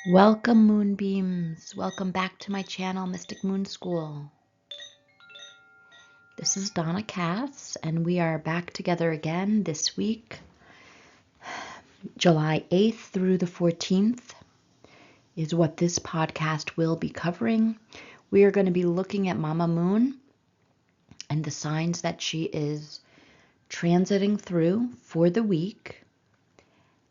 Welcome, Moonbeams. Welcome back to my channel, Mystic Moon School. This is Donna Cass, and we are back together again this week. July 8th through the 14th is what this podcast will be covering. We are going to be looking at Mama Moon and the signs that she is transiting through for the week.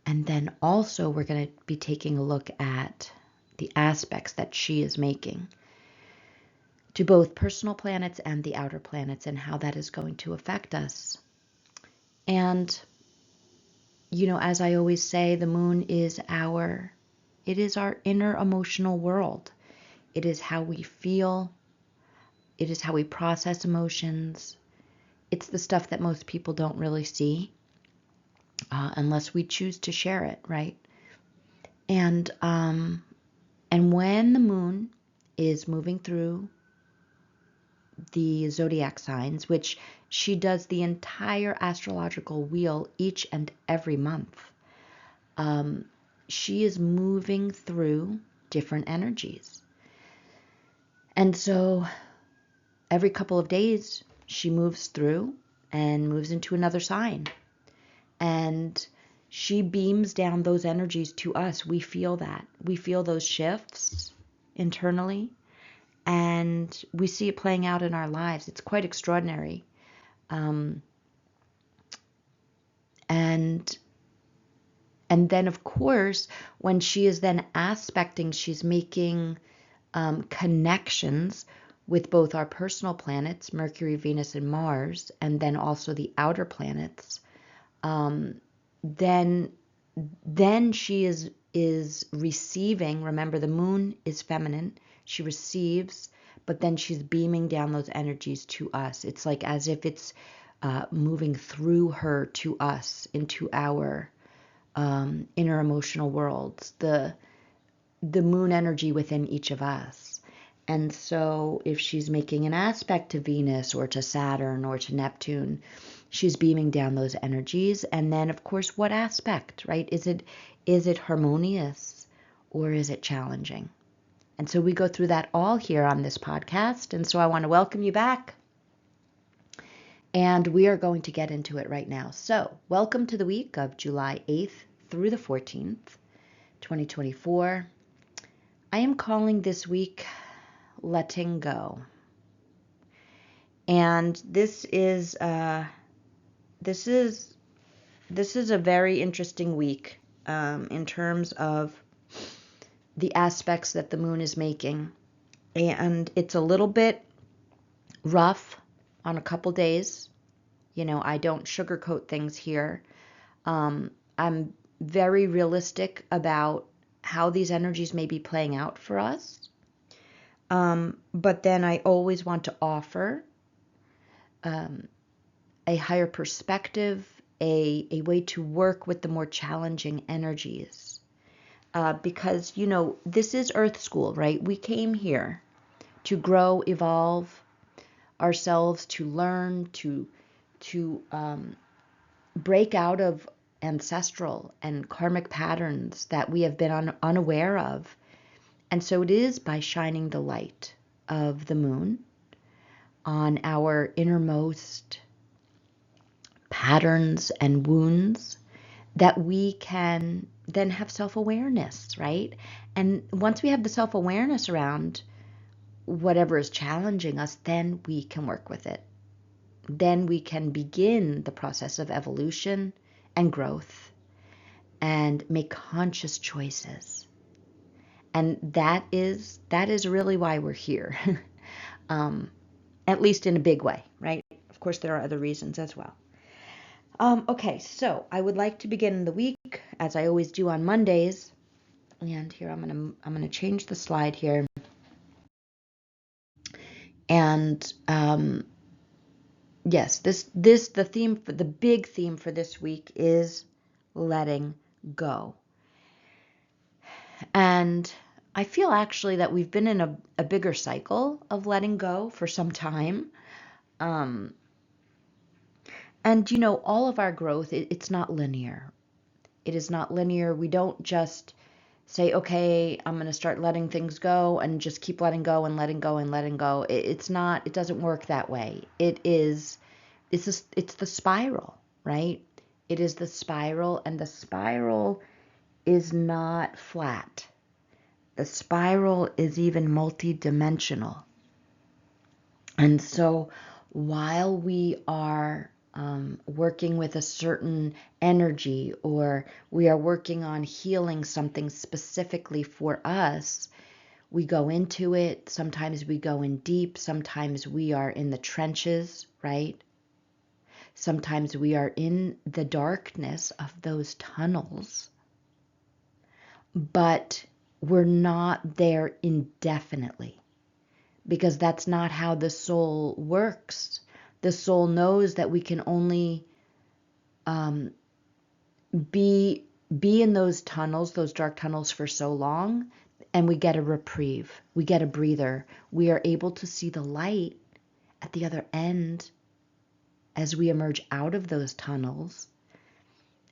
And then also we're going to be taking a look at the aspects that she is making to both personal planets and the outer planets and how that is going to affect us. And, as I always say, the moon is our inner emotional world. It is how we feel. It is how we process emotions. It's the stuff that most people don't really see unless we choose to share it, right? And when the moon is moving through the zodiac signs, which she does the entire astrological wheel each and every month, she is moving through different energies. And so every couple of days, she moves through and moves into another sign. And she beams down those energies to us. We feel that. We feel those shifts internally. And we see it playing out in our lives. It's quite extraordinary. And then, of course, when she is then aspecting, she's making connections with both our personal planets, Mercury, Venus, and Mars, and then also the outer planets. Then she is receiving. Remember, the moon is feminine. She receives, but then she's beaming down those energies to us. It's like as if it's moving through her to us into our inner emotional worlds, the moon energy within each of us. And so if she's making an aspect to Venus or to Saturn or to Neptune, she's beaming down those energies. And then, of course, what aspect, right? Is it harmonious or is it challenging? And so we go through that all here on this podcast. And so I want to welcome you back. And we are going to get into it right now. So welcome to the week of July 8th through the 14th, 2024. I am calling this week Letting Go. And this is a very interesting week in terms of the aspects that the moon is making. And it's a little bit rough on a couple days. I don't sugarcoat things here. I'm very realistic about how these energies may be playing out for us. But then I always want to offer a higher perspective, a way to work with the more challenging energies. Because, this is Earth School, right? We came here to grow, evolve ourselves, to learn, to break out of ancestral and karmic patterns that we have been unaware of. And so it is by shining the light of the moon on our innermost patterns and wounds that we can then have self-awareness, right? And once we have the self-awareness around whatever is challenging us, then we can work with it. Then we can begin the process of evolution and growth and make conscious choices. And that is really why we're here, at least in a big way, right? Of course, there are other reasons as well. Okay, so I would like to begin the week as I always do on Mondays. And here I'm gonna change the slide here. And yes, the big theme for this week is letting go. And I feel actually that we've been in a bigger cycle of letting go for some time. And all of our growth, it's not linear. It is not linear. We don't just say, okay, I'm going to start letting things go and just keep letting go and letting go and letting go. It's not, it doesn't work that way. It's the spiral, right? It is the spiral, and the spiral is not flat. The spiral is even multidimensional. And so while we are working with a certain energy, or we are working on healing something specifically for us, we go into it. Sometimes we go in deep. Sometimes we are in the trenches, right? Sometimes we are in the darkness of those tunnels, but we're not there indefinitely, because that's not how the soul works. The soul knows that we can only be in those tunnels, those dark tunnels, for so long, and we get a reprieve. We get a breather. We are able to see the light at the other end as we emerge out of those tunnels,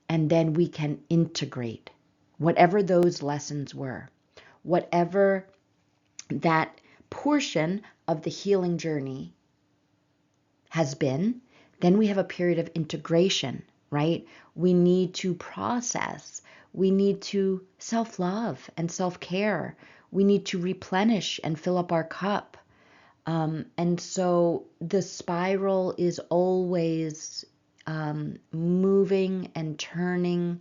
and then we can integrate whatever those lessons were, whatever that portion of the healing journey has been. Then we have a period of integration, right? We need to process. We need to self-love and self-care. We need to replenish and fill up our cup. And so the spiral is always moving and turning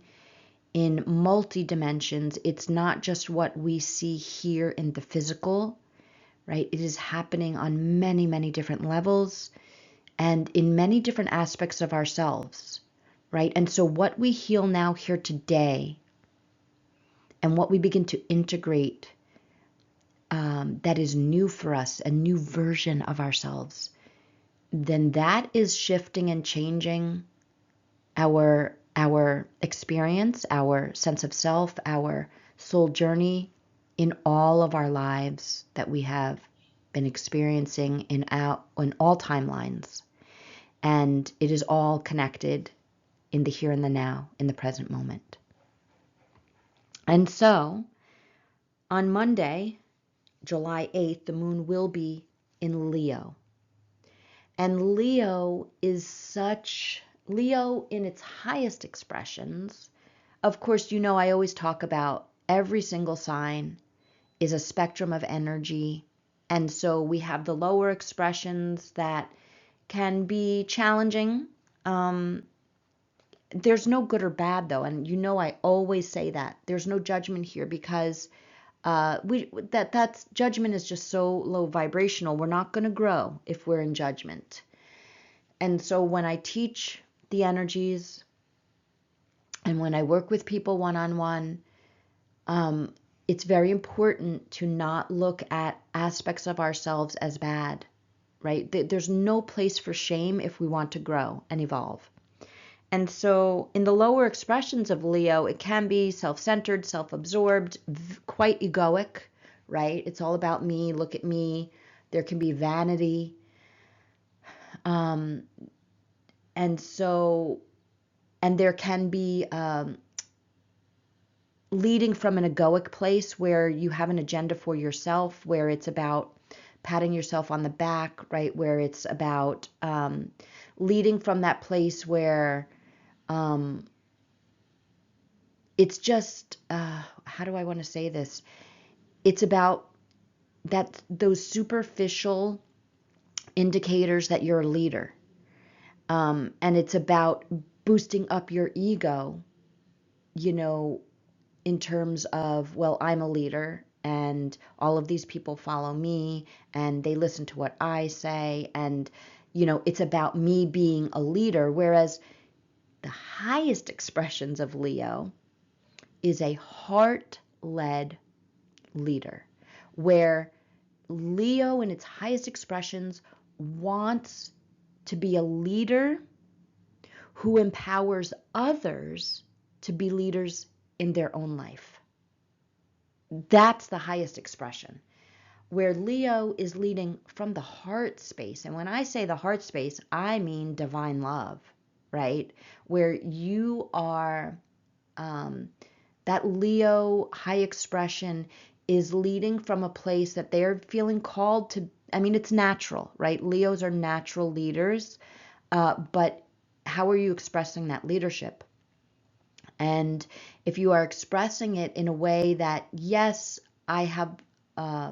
in multi dimensions. It's not just what we see here in the physical, right? It is happening on many, many different levels and in many different aspects of ourselves, right? And so what we heal now here today, and what we begin to integrate that is new for us, a new version of ourselves, then that is shifting and changing our experience, our sense of self, our soul journey in all of our lives that we have been experiencing in all timelines. And it is all connected in the here and the now, in the present moment. And so on Monday, July 8th, the moon will be in Leo. And Leo in its highest expressions. Of course, I always talk about every single sign is a spectrum of energy. And so we have the lower expressions that can be challenging. There's no good or bad, though. And I always say that. There's no judgment here, because that's judgment is just so low vibrational. We're not going to grow if we're in judgment. And so when I teach the energies and when I work with people one-on-one, it's very important to not look at aspects of ourselves as bad, right? There's no place for shame if we want to grow and evolve. And so in the lower expressions of Leo, it can be self-centered, self-absorbed, quite egoic, right? It's all about me, look at me. There can be vanity. And there can be leading from an egoic place where you have an agenda for yourself, where it's about patting yourself on the back, right? Where it's about leading from that place where it's just, how do I want to say this? It's about those superficial indicators that you're a leader. And it's about boosting up your ego, in terms of, well, I'm a leader and all of these people follow me and they listen to what I say. And, it's about me being a leader. Whereas the highest expressions of Leo is a heart-led leader, where Leo in its highest expressions wants to be a leader who empowers others to be leaders in their own life. That's the highest expression, where Leo is leading from the heart space. And when I say the heart space, I mean divine love, right? Where you are That Leo high expression is leading from a place that they're feeling called to. I mean, it's natural, right? Leos are natural leaders, but how are you expressing that leadership? And if you are expressing it in a way that, yes, I have, uh,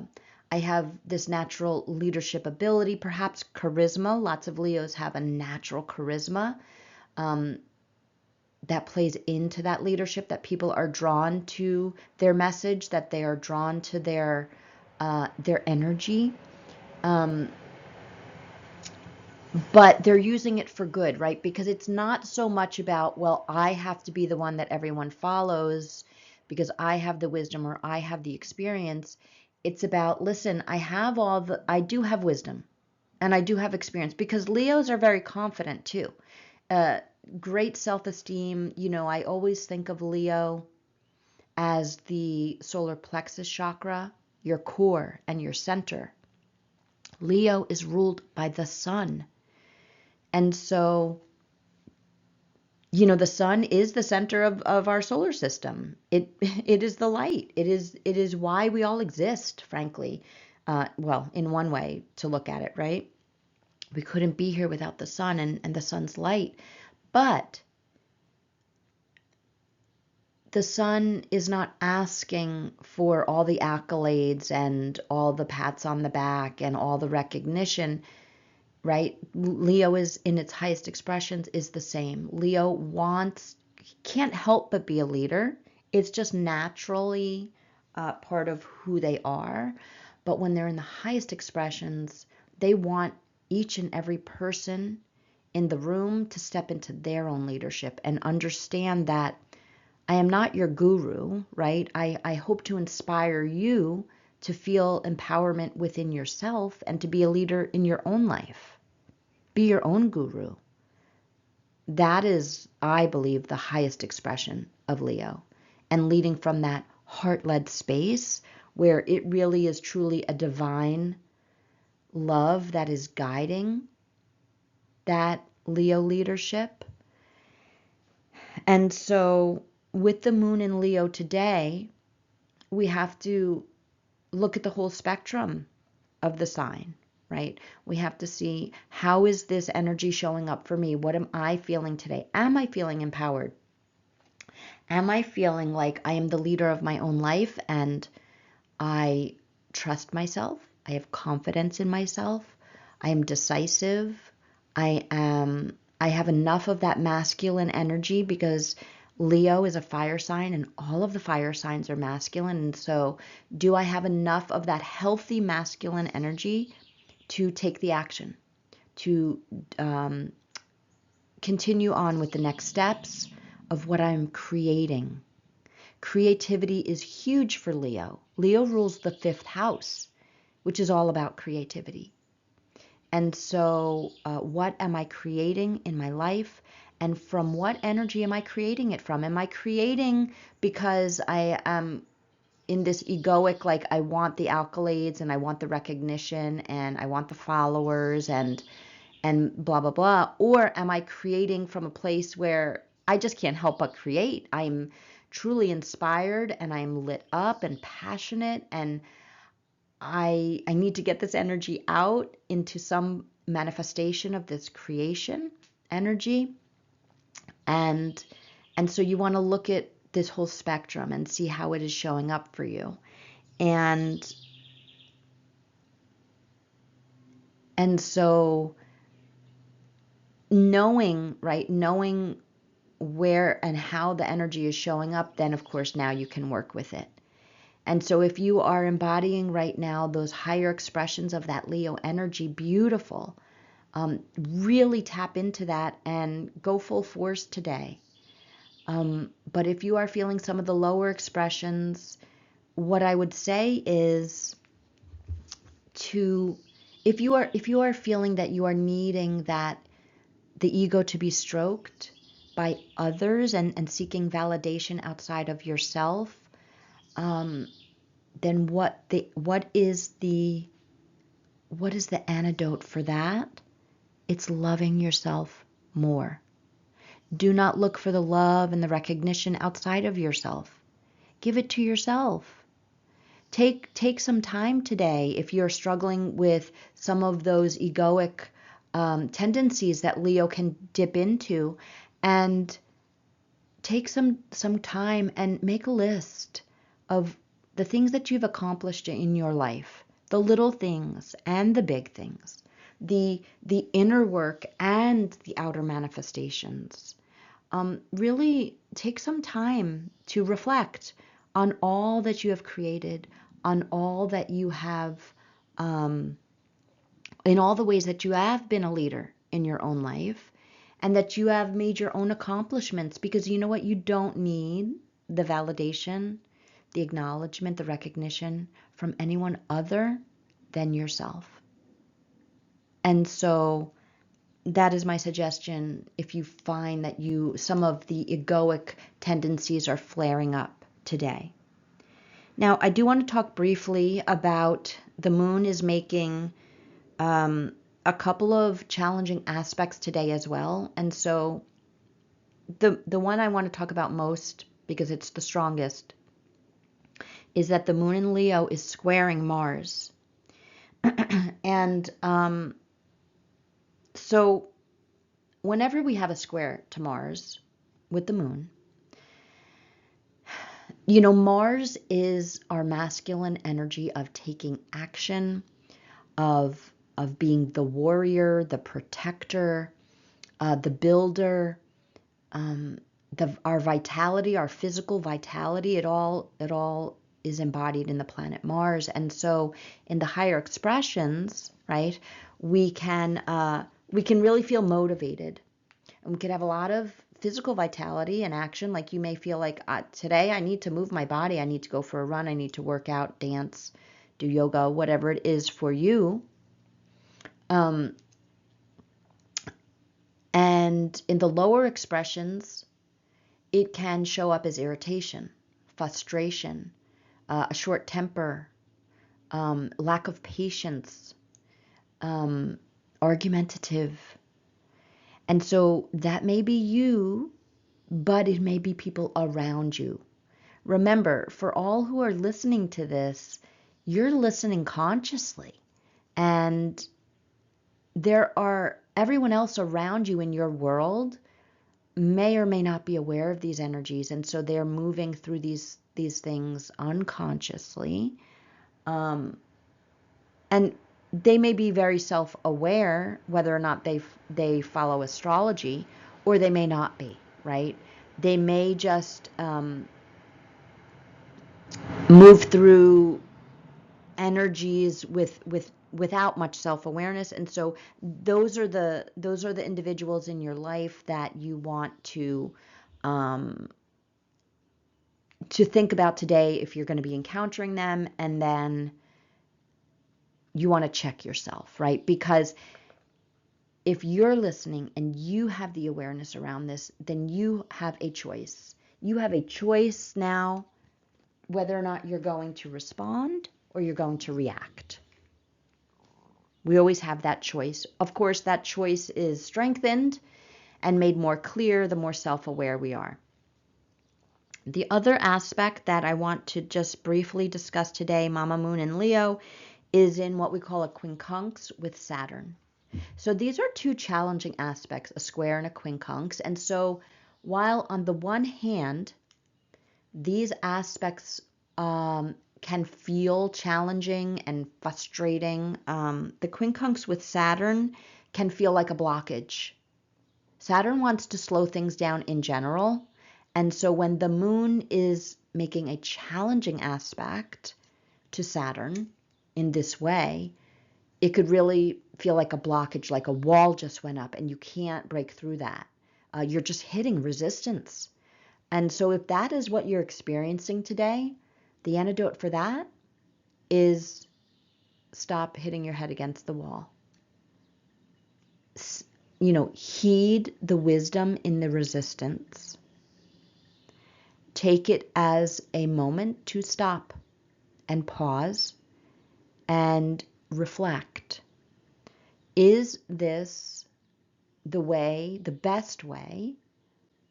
I have this natural leadership ability, perhaps charisma. Lots of Leos have a natural charisma um, that plays into that leadership, that people are drawn to their message, that they are drawn to their energy. Um, but they're using it for good, right? Because it's not so much about, well, I have to be the one that everyone follows because I have the wisdom or I have the experience. It's about, listen, I do have wisdom and I do have experience, because Leos are very confident too. Uh, Great self-esteem. I always think of Leo as the solar plexus chakra, your core and your center. Leo is ruled by the sun. And so, the sun is the center of our solar system. It is the light. It is why we all exist, frankly. Well, in one way to look at it, right? We couldn't be here without the sun and the sun's light. But the sun is not asking for all the accolades and all the pats on the back and all the recognition, right? Leo is in its highest expressions is the same. Leo can't help but be a leader. It's just naturally part of who they are. But when they're in the highest expressions, they want each and every person in the room to step into their own leadership and understand that I am not your guru, right? I hope to inspire you to feel empowerment within yourself and to be a leader in your own life. Be your own guru. That is, I believe, the highest expression of Leo. And leading from that heart-led space where it really is truly a divine love that is guiding that Leo leadership. And so with the moon in Leo today, we have to look at the whole spectrum of the sign, right? We have to see, how is this energy showing up for me? What am I feeling today? Am I feeling empowered? Am I feeling like I am the leader of my own life and I trust myself? I have confidence in myself. I am decisive. I have enough of that masculine energy, because Leo is a fire sign and all of the fire signs are masculine. And so do I have enough of that healthy masculine energy to take the action, to continue on with the next steps of what I'm creating? Creativity is huge for Leo. Leo rules the 5th house, which is all about creativity. And so what am I creating in my life? And from what energy am I creating it from? Am I creating because I am in this egoic, like I want the accolades and I want the recognition and I want the followers and blah, blah, blah? Or am I creating from a place where I just can't help but create? I'm truly inspired and I'm lit up and passionate, and I need to get this energy out into some manifestation of this creation energy. And so you want to look at this whole spectrum and see how it is showing up for you. And so knowing where and how the energy is showing up, then of course now you can work with it. And so if you are embodying right now those higher expressions of that Leo energy, beautiful. Really tap into that and go full force today. But if you are feeling some of the lower expressions, what I would say is if you are feeling that you are needing that the ego to be stroked by others and seeking validation outside of yourself, then what is the antidote for that? It's loving yourself more. Do not look for the love and the recognition outside of yourself. Give it to yourself. Take some time today if you're struggling with some of those egoic tendencies that Leo can dip into, and take some time and make a list of the things that you've accomplished in your life, the little things and the big things, the inner work and the outer manifestations. Really take some time to reflect on all that you have created, on all that you have, in all the ways that you have been a leader in your own life, and that you have made your own accomplishments, because you know what? You don't need the validation, the acknowledgement, the recognition from anyone other than yourself. And so that is my suggestion if you find that some of the egoic tendencies are flaring up today. Now, I do want to talk briefly about the moon is making a couple of challenging aspects today as well. And so the one I want to talk about most, because it's the strongest, is that the moon in Leo is squaring Mars. And so whenever we have a square to Mars with the moon, Mars is our masculine energy of taking action, of being the warrior, the protector, the builder, our vitality, our physical vitality. It all is embodied in the planet Mars. And so in the higher expressions, right, we can really feel motivated, and we can have a lot of physical vitality and action. Like you may feel like, today I need to move my body, I need to go for a run, I need to work out, dance, do yoga, whatever it is for you. And in the lower expressions, it can show up as irritation, frustration, a short temper, lack of patience, argumentative. And so that may be you, but it may be people around you. Remember, for all who are listening to this, you're listening consciously, and everyone else around you in your world may or may not be aware of these energies, and so they're moving through these things unconsciously, and they may be very self-aware whether or not they follow astrology, or they may not be, right? They may just move through energies without much self-awareness. And so those are the individuals in your life that you want to think about today if you're going to be encountering them, and then you want to check yourself, right? Because if you're listening and you have the awareness around this, then you have a choice. You have a choice now whether or not you're going to respond or you're going to react. We always have that choice. Of course, that choice is strengthened and made more clear the more self-aware we are. The other aspect that I want to just briefly discuss today, Mama Moon and Leo, is in what we call a quincunx with Saturn. So these are two challenging aspects, a square and a quincunx. And so while on the one hand, these aspects can feel challenging and frustrating, the quincunx with Saturn can feel like a blockage. Saturn wants to slow things down in general. And so when the moon is making a challenging aspect to Saturn in this way, it could really feel like a blockage, like a wall just went up and you can't break through that. You're just hitting resistance. And so if that is what you're experiencing today, the antidote for that is stop hitting your head against the wall. Heed the wisdom in the resistance. Take it as a moment to stop and pause and reflect. Is this the best way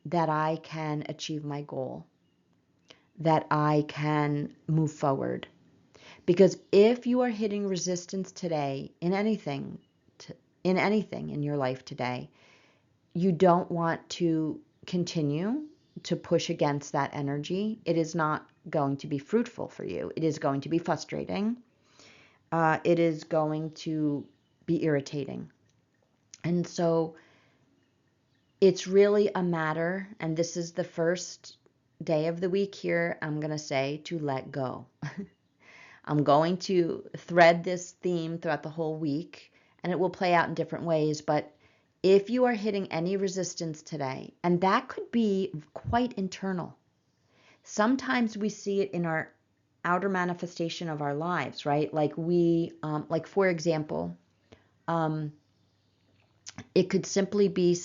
that I can achieve my goal? that I can move forward. Because if you are hitting resistance today in anything, in your life today, you don't want to continue to push against that energy. It is not going to be fruitful for you. It is going to be frustrating. It is going to be irritating. And so it's really a matter, and this is the first day of the week here, I'm going to say to let go. I'm going to thread this theme throughout the whole week, and it will play out in different ways. But if you are hitting any resistance today, and that could be quite internal, sometimes we see it in our outer manifestation of our lives, right? Like like for example, it could simply be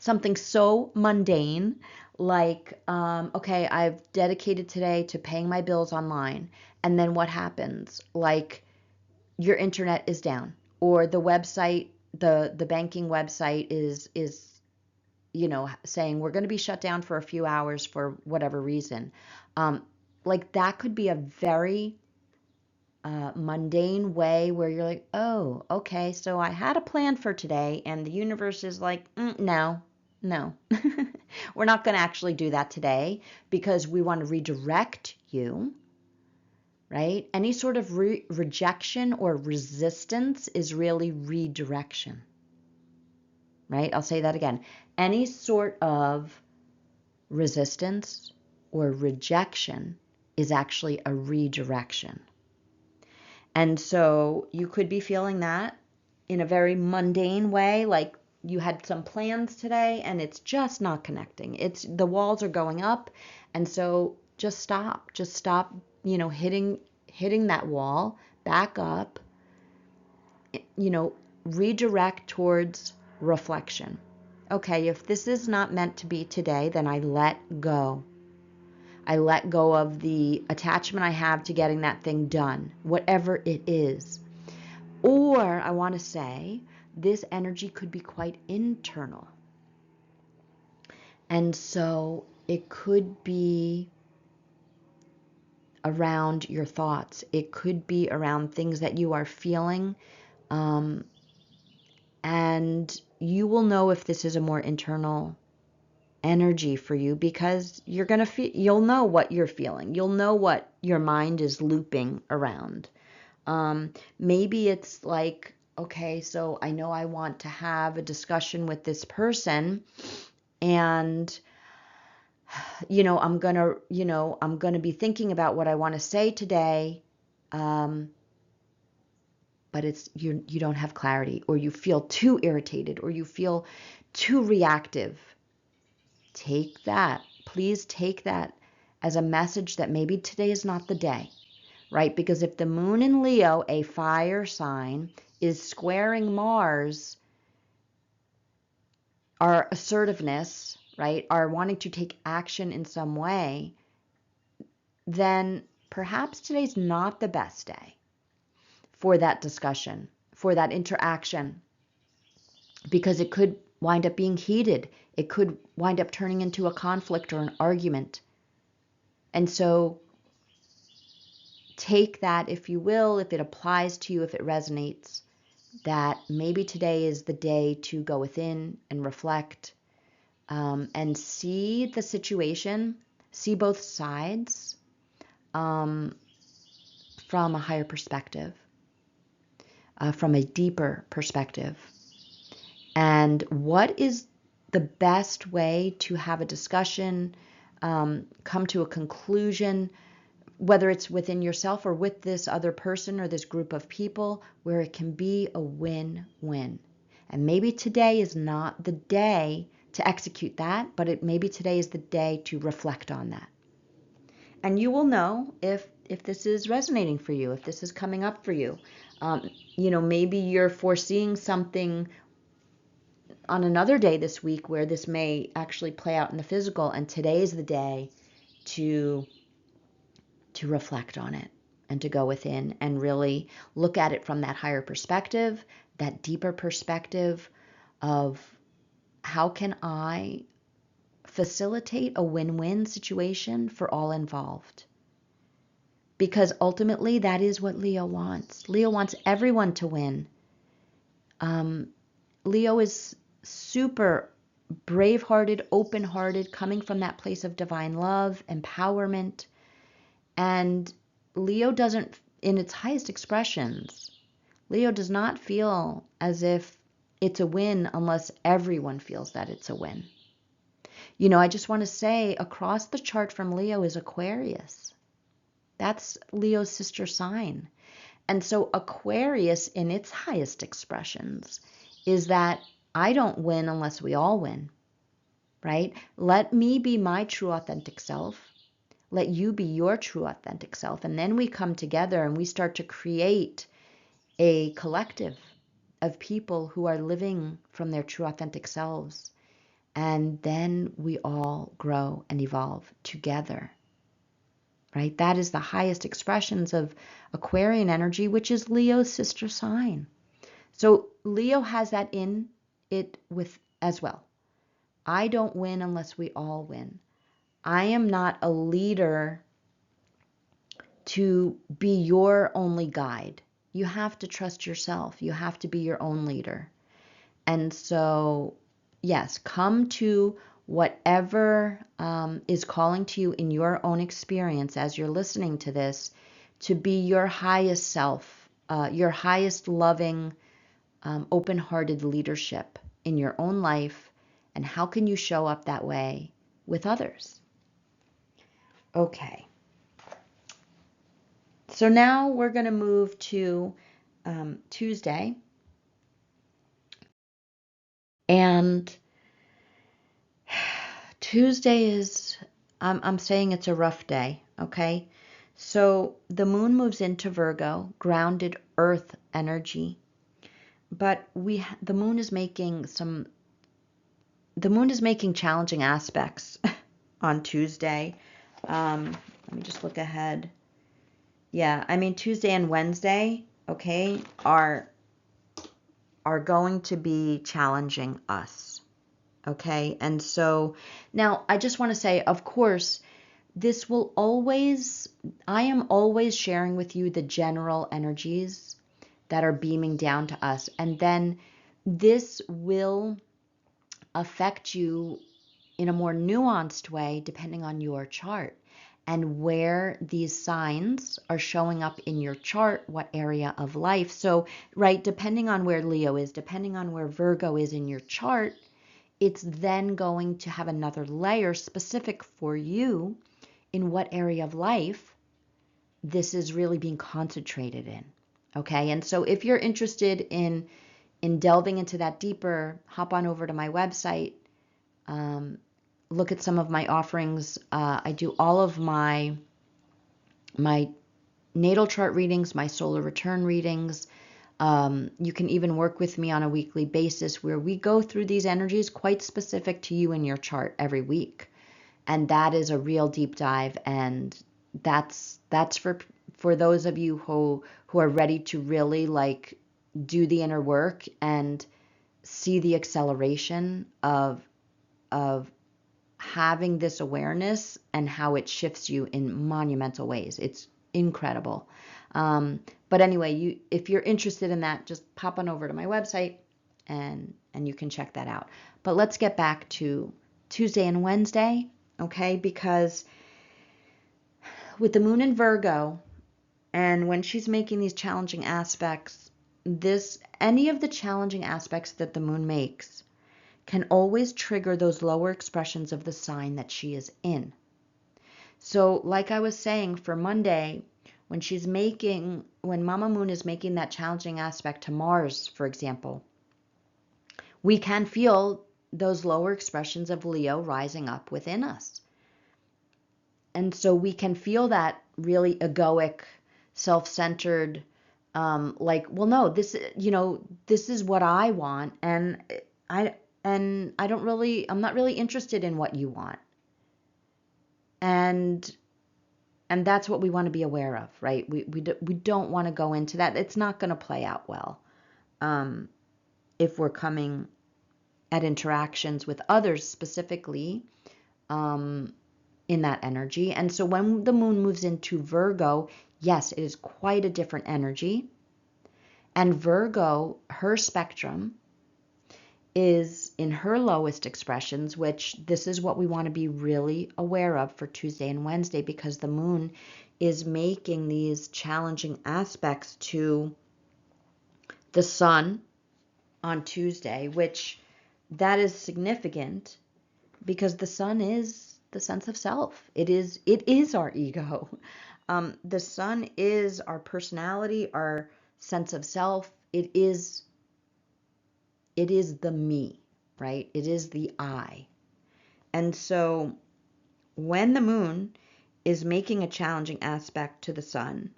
something so mundane like, okay, I've dedicated today to paying my bills online. And then what happens? Like your internet is down, or the website, the banking website is saying we're going to be shut down for a few hours for whatever reason. Like that could be a very mundane way where you're like, oh, okay, so I had a plan for today, and the universe is like, no, we're not going to actually do that today because we want to redirect you, right? Any sort of rejection or resistance is really redirection, right? I'll say that again. Any sort of resistance or rejection is actually a redirection. And so you could be feeling that in a very mundane way, like you had some plans today and it's just not connecting. It's the walls are going up, and so just stop. Just stop, hitting that wall, back up, redirect towards reflection. Okay, if this is not meant to be today, then I let go. I let go of the attachment I have to getting that thing done, whatever it is. Or I want to say this energy could be quite internal. And so it could be around your thoughts. It could be around things that you are feeling. And you will know if this is a more internal energy for you, because you'll know what you're feeling. You'll know what your mind is looping around. Maybe it's like, okay, so I know I want to have a discussion with this person, and I'm gonna be thinking about what I want to say today, but it's you don't have clarity, or you feel too irritated, or you feel too reactive. Please take that as a message that maybe today is not the day, right? Because if the moon in Leo, a fire sign, is squaring Mars, our assertiveness, right, our wanting to take action in some way, then perhaps today's not the best day for that discussion, for that interaction, because it could wind up being heated. It could wind up turning into a conflict or an argument. And so take that, if you will, if it applies to you, if it resonates, that maybe today is the day to go within and reflect, and see the situation, see both sides from a higher perspective, from a deeper perspective. And what is the best way to have a discussion, come to a conclusion, whether it's within yourself or with this other person or this group of people, where it can be a win-win. And maybe today is not the day to execute that, but maybe today is the day to reflect on that. And you will know if this is resonating for you, if this is coming up for you. Maybe you're foreseeing something on another day this week where this may actually play out in the physical, and today is the day to reflect on it and to go within and really look at it from that higher perspective, that deeper perspective of how can I facilitate a win-win situation for all involved. Because ultimately, that is what Leo wants. Leo wants everyone to win. Leo is super brave-hearted, open-hearted, coming from that place of divine love, empowerment. And Leo doesn't, in its highest expressions, Leo does not feel as if it's a win unless everyone feels that it's a win. I just want to say across the chart from Leo is Aquarius. That's Leo's sister sign. And so Aquarius, in its highest expressions, is that I don't win unless we all win, right? Let me be my true authentic self. Let you be your true authentic self. And then we come together and we start to create a collective of people who are living from their true authentic selves. And then we all grow and evolve together, right? That is the highest expressions of Aquarian energy, which is Leo's sister sign. So Leo has that in it with as well. I don't win unless we all win. I am not a leader to be your only guide. You have to trust yourself. You have to be your own leader. And so, yes, come to whatever is calling to you in your own experience as you're listening to this, to be your highest self, your highest loving, open-hearted leadership in your own life. And how can you show up that way with others? Okay. So now we're going to move to Tuesday. And Tuesday is, I'm saying it's a rough day, okay? So the moon moves into Virgo, grounded earth energy. But the moon is making challenging aspects on Tuesday. Let me just look ahead. Yeah, I mean Tuesday and Wednesday, okay, are going to be challenging us. Okay, and so now I just want to say, of course, I am always sharing with you the general energies that are beaming down to us. And then this will affect you in a more nuanced way depending on your chart and where these signs are showing up in your chart, what area of life. So, right, depending on where Leo is, depending on where Virgo is in your chart, it's then going to have another layer specific for you in what area of life this is really being concentrated in. Okay, and so if you're interested in delving into that deeper, hop on over to my website, look at some of my offerings. I do all of my natal chart readings, my solar return readings. You can even work with me on a weekly basis where we go through these energies quite specific to you and your chart every week. And that is a real deep dive. And that's for those of you who are ready to really like do the inner work and see the acceleration of having this awareness and how it shifts you in monumental ways. It's incredible. But anyway, if you're interested in that, just pop on over to my website and you can check that out. But let's get back to Tuesday and Wednesday, okay? Because with the moon in Virgo, and when she's making these challenging aspects, any of the challenging aspects that the moon makes can always trigger those lower expressions of the sign that she is in. So like I was saying, for Monday, when Mama Moon is making that challenging aspect to Mars, for example, we can feel those lower expressions of Leo rising up within us. And so we can feel that really egoic, self-centered, like, well, no, this is what I want, and I'm not really interested in what you want. And that's what we want to be aware of, right? We don't want to go into that. It's not going to play out well if we're coming at interactions with others specifically in that energy. And so when the moon moves into Virgo, yes, it is quite a different energy. And Virgo, her spectrum is in her lowest expressions, which this is what we want to be really aware of for Tuesday and Wednesday, because the moon is making these challenging aspects to the sun on Tuesday, which that is significant because the sun is the sense of self. It is our ego. The sun is our personality, our sense of self. It is the me, right? It is the I. And so when the moon is making a challenging aspect to the sun,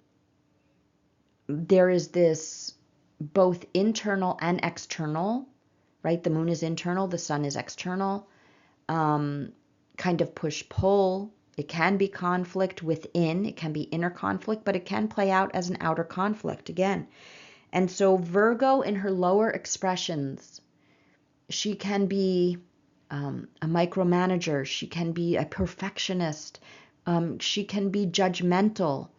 there is this both internal and external, right? The moon is internal, the sun is external, kind of push-pull. It can be conflict within, it can be inner conflict, but it can play out as an outer conflict again. And so Virgo in her lower expressions, she can be a micromanager, she can be a perfectionist, she can be judgmental.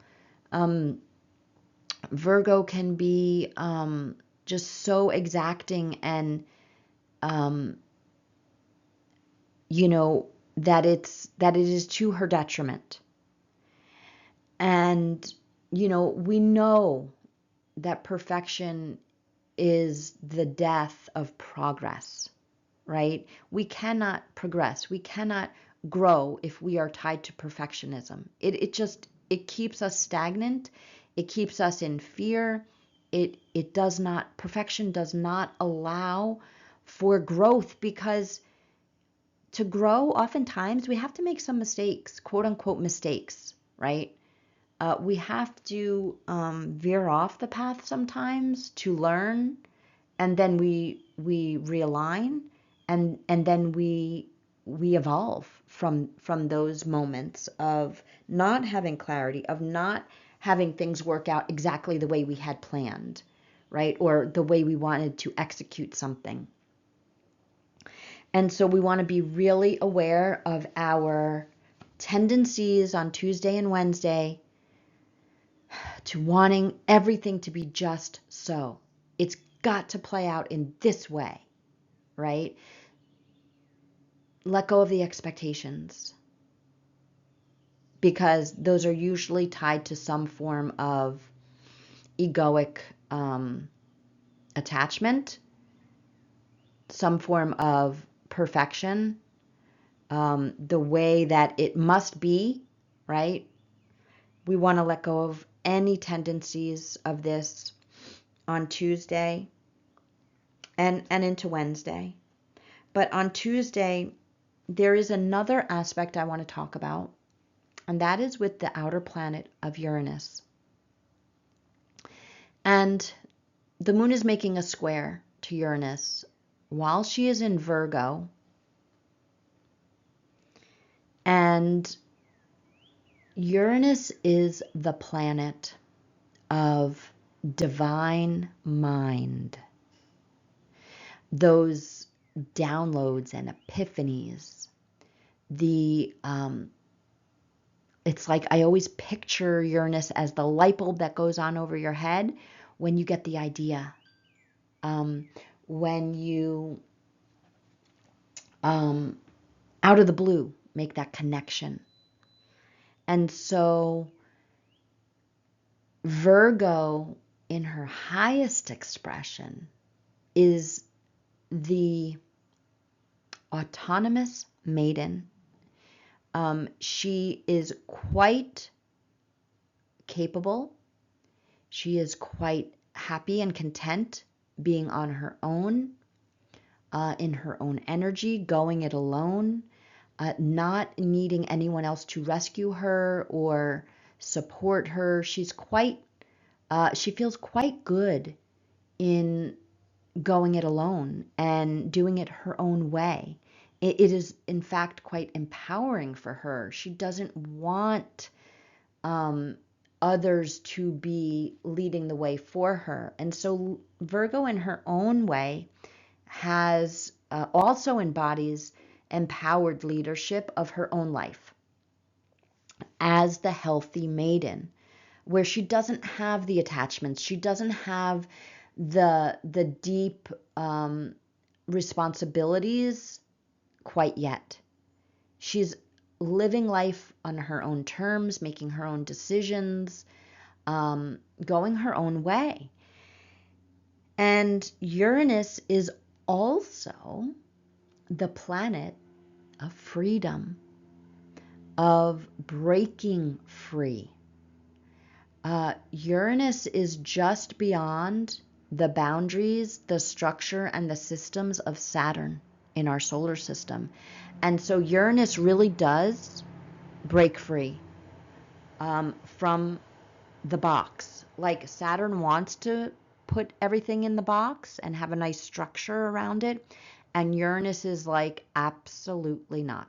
Virgo can be just so exacting and, that it is to her detriment. And, we know that perfection is the death of progress, right? We cannot progress. We cannot grow if we are tied to perfectionism. It keeps us stagnant. It keeps us in fear. Perfection does not allow for growth, because to grow, oftentimes we have to make some mistakes, quote unquote mistakes, right? We have to veer off the path sometimes to learn, and then we realign, and then we evolve from those moments of not having clarity, of not having things work out exactly the way we had planned, right? Or the way we wanted to execute something. And so we want to be really aware of our tendencies on Tuesday and Wednesday to wanting everything to be just so. It's got to play out in this way, right? Let go of the expectations, because those are usually tied to some form of egoic attachment, some form of perfection, the way that it must be, right? We want to let go of any tendencies of this on Tuesday and into Wednesday. But on Tuesday, there is another aspect I want to talk about, and that is with the outer planet of Uranus. And the moon is making a square to Uranus while she is in Virgo. And Uranus is the planet of divine mind, those downloads and epiphanies. It's like I always picture Uranus as the light bulb that goes on over your head when you get the idea, when you out of the blue make that connection. And so Virgo in her highest expression is the autonomous maiden. She is quite capable. She is quite happy and content being on her own, in her own energy, going it alone, not needing anyone else to rescue her or support her. She feels quite good in going it alone and doing it her own way. It is, in fact, quite empowering for her. She doesn't want others to be leading the way for her. And so Virgo, in her own way, has also embodies empowered leadership of her own life as the healthy maiden, where she doesn't have the attachments, she doesn't have the deep responsibilities quite yet. She's living life on her own terms, making her own decisions, going her own way. And Uranus is also the planet of freedom, of breaking free. Uranus is just beyond the boundaries, the structure, and the systems of Saturn in our solar system. And so Uranus really does break free from the box. Like Saturn wants to put everything in the box and have a nice structure around it. And Uranus is like, absolutely not.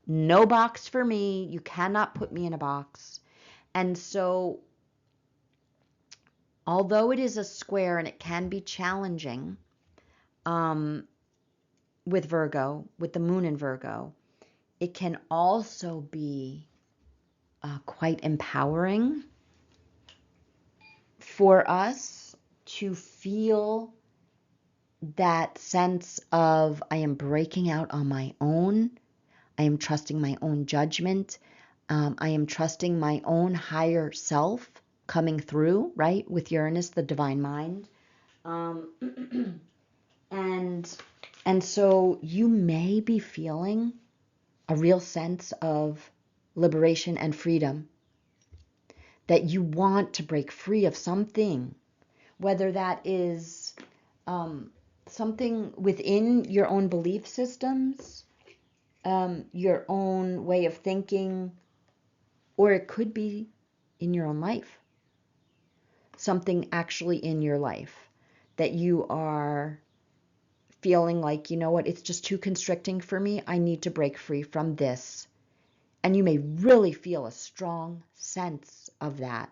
No box for me. You cannot put me in a box. And so, although it is a square and it can be challenging with Virgo, with the moon in Virgo, it can also be quite empowering for us to feel that sense of, I am breaking out on my own. I am trusting my own judgment. I am trusting my own higher self coming through, right? With Uranus, the divine mind. And so you may be feeling a real sense of liberation and freedom, that you want to break free of something, whether that is something within your own belief systems, your own way of thinking, or it could be in your own life. Something actually in your life that you are feeling like, you know what, it's just too constricting for me. I need to break free from this. And you may really feel a strong sense of that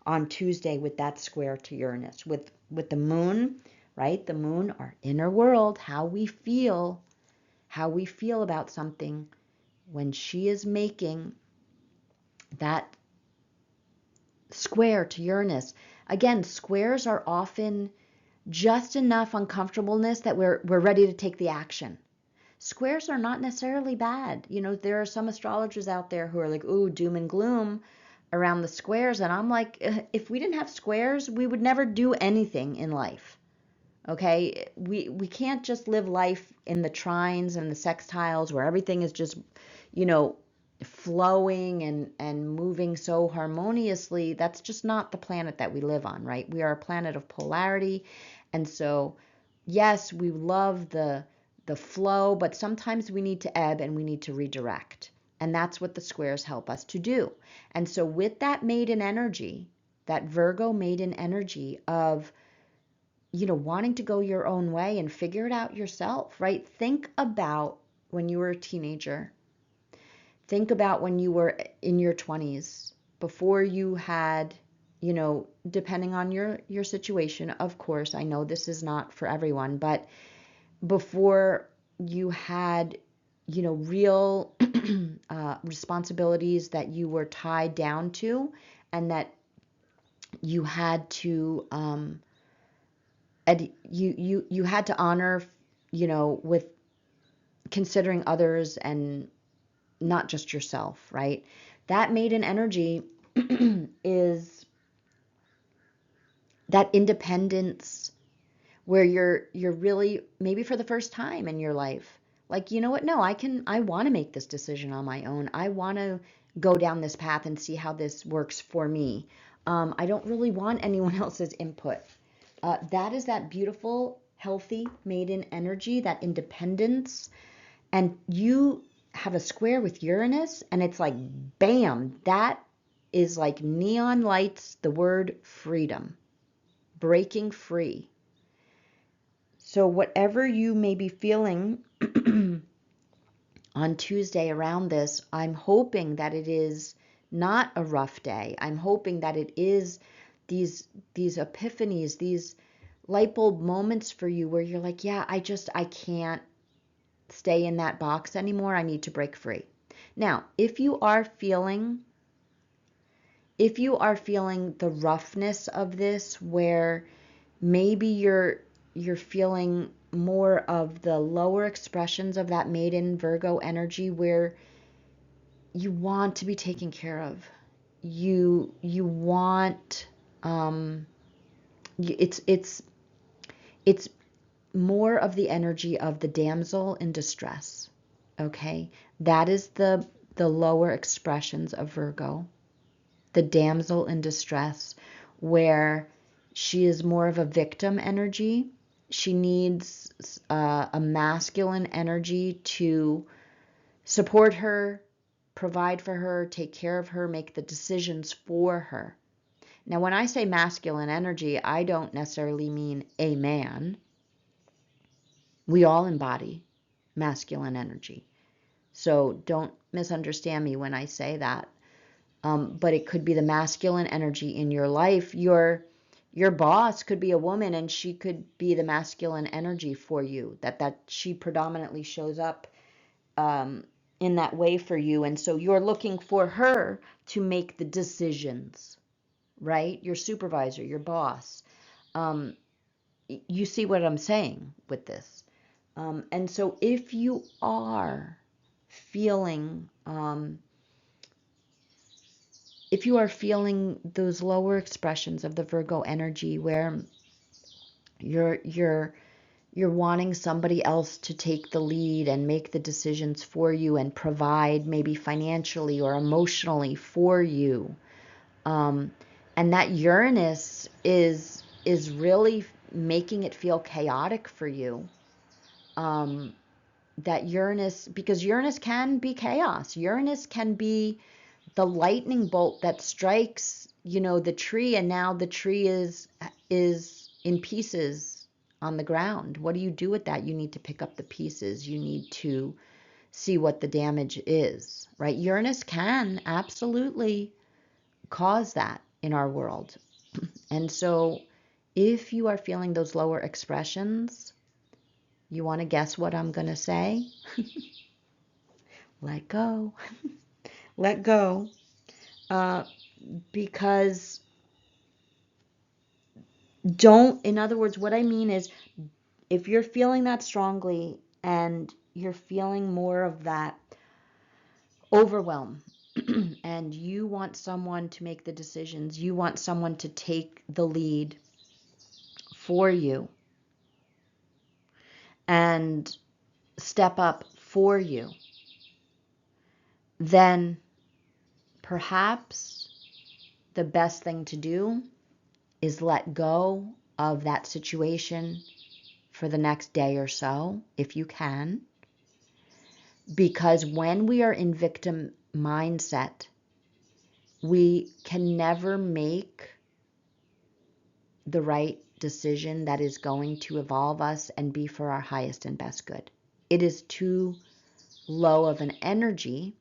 on Tuesday with that square to Uranus, with the moon, right? The moon, our inner world, how we feel about something when she is making that square to Uranus. Again, squares are often just enough uncomfortableness that we're ready to take the action. Squares are not necessarily bad. You know, there are some astrologers out there who are like, ooh, doom and gloom around the squares. And I'm like, if we didn't have squares, we would never do anything in life. Okay? We can't just live life in the trines and the sextiles where everything is just, you know, flowing and moving so harmoniously. That's just not the planet that we live on, right? We are a planet of polarity. And so, yes, we love the flow, but sometimes we need to ebb and we need to redirect. And that's what the squares help us to do. And so with that maiden energy, that Virgo maiden energy of, you know, wanting to go your own way and figure it out yourself, right? Think about when you were a teenager. Think about when you were in your 20s, before you had, you know, depending on your situation, of course, I know this is not for everyone, but before you had, you know, real responsibilities that you were tied down to, and that you had to you had to honor, you know, with considering others and not just yourself, right? That maiden energy is that independence where you're really, maybe for the first time in your life, like, you know what, no, I want to make this decision on my own. I want to go down this path and see how this works for me. I don't really want anyone else's input. That is that beautiful, healthy maiden energy, that independence. And you have a square with Uranus, and it's like, bam, that is like neon lights, the word freedom, breaking free. So whatever you may be feeling on Tuesday around this, I'm hoping that it is not a rough day. I'm hoping that it is these epiphanies, these light bulb moments for you where you're like, yeah, I can't stay in that box anymore. I need to break free. Now, if you are feeling the roughness of this, where maybe you're feeling more of the lower expressions of that maiden Virgo energy, where you want to be taken care of. You want it's more of the energy of the damsel in distress. Okay? That is the lower expressions of Virgo. The damsel in distress, where she is more of a victim energy. She needs a masculine energy to support her, provide for her, take care of her, make the decisions for her. Now, when I say masculine energy, I don't necessarily mean a man. We all embody masculine energy. So don't misunderstand me when I say that. But it could be the masculine energy in your life. Your boss could be a woman, and she could be the masculine energy for you. That she predominantly shows up in that way for you, and so you're looking for her to make the decisions, right? Your supervisor, your boss. You see what I'm saying with this? And so if you are feeling those lower expressions of the Virgo energy, where you're wanting somebody else to take the lead and make the decisions for you and provide maybe financially or emotionally for you, and that Uranus is really making it feel chaotic for you. That Uranus, because Uranus can be chaos. Uranus can be the lightning bolt that strikes, the tree, and now the tree is in pieces on the ground. What do you do with that? You need to pick up the pieces. You need to see what the damage is, right? Uranus can absolutely cause that in our world. And so if you are feeling those lower expressions, you want to guess what I'm going to say? Let go. Let go. Because in other words, what I mean is, if you're feeling that strongly and you're feeling more of that overwhelm, and you want someone to make the decisions, you want someone to take the lead for you and step up for you, then perhaps the best thing to do is let go of that situation for the next day or so, if you can. Because when we are in victim mindset, we can never make the right decision that is going to evolve us and be for our highest and best good. It is too low of an energy,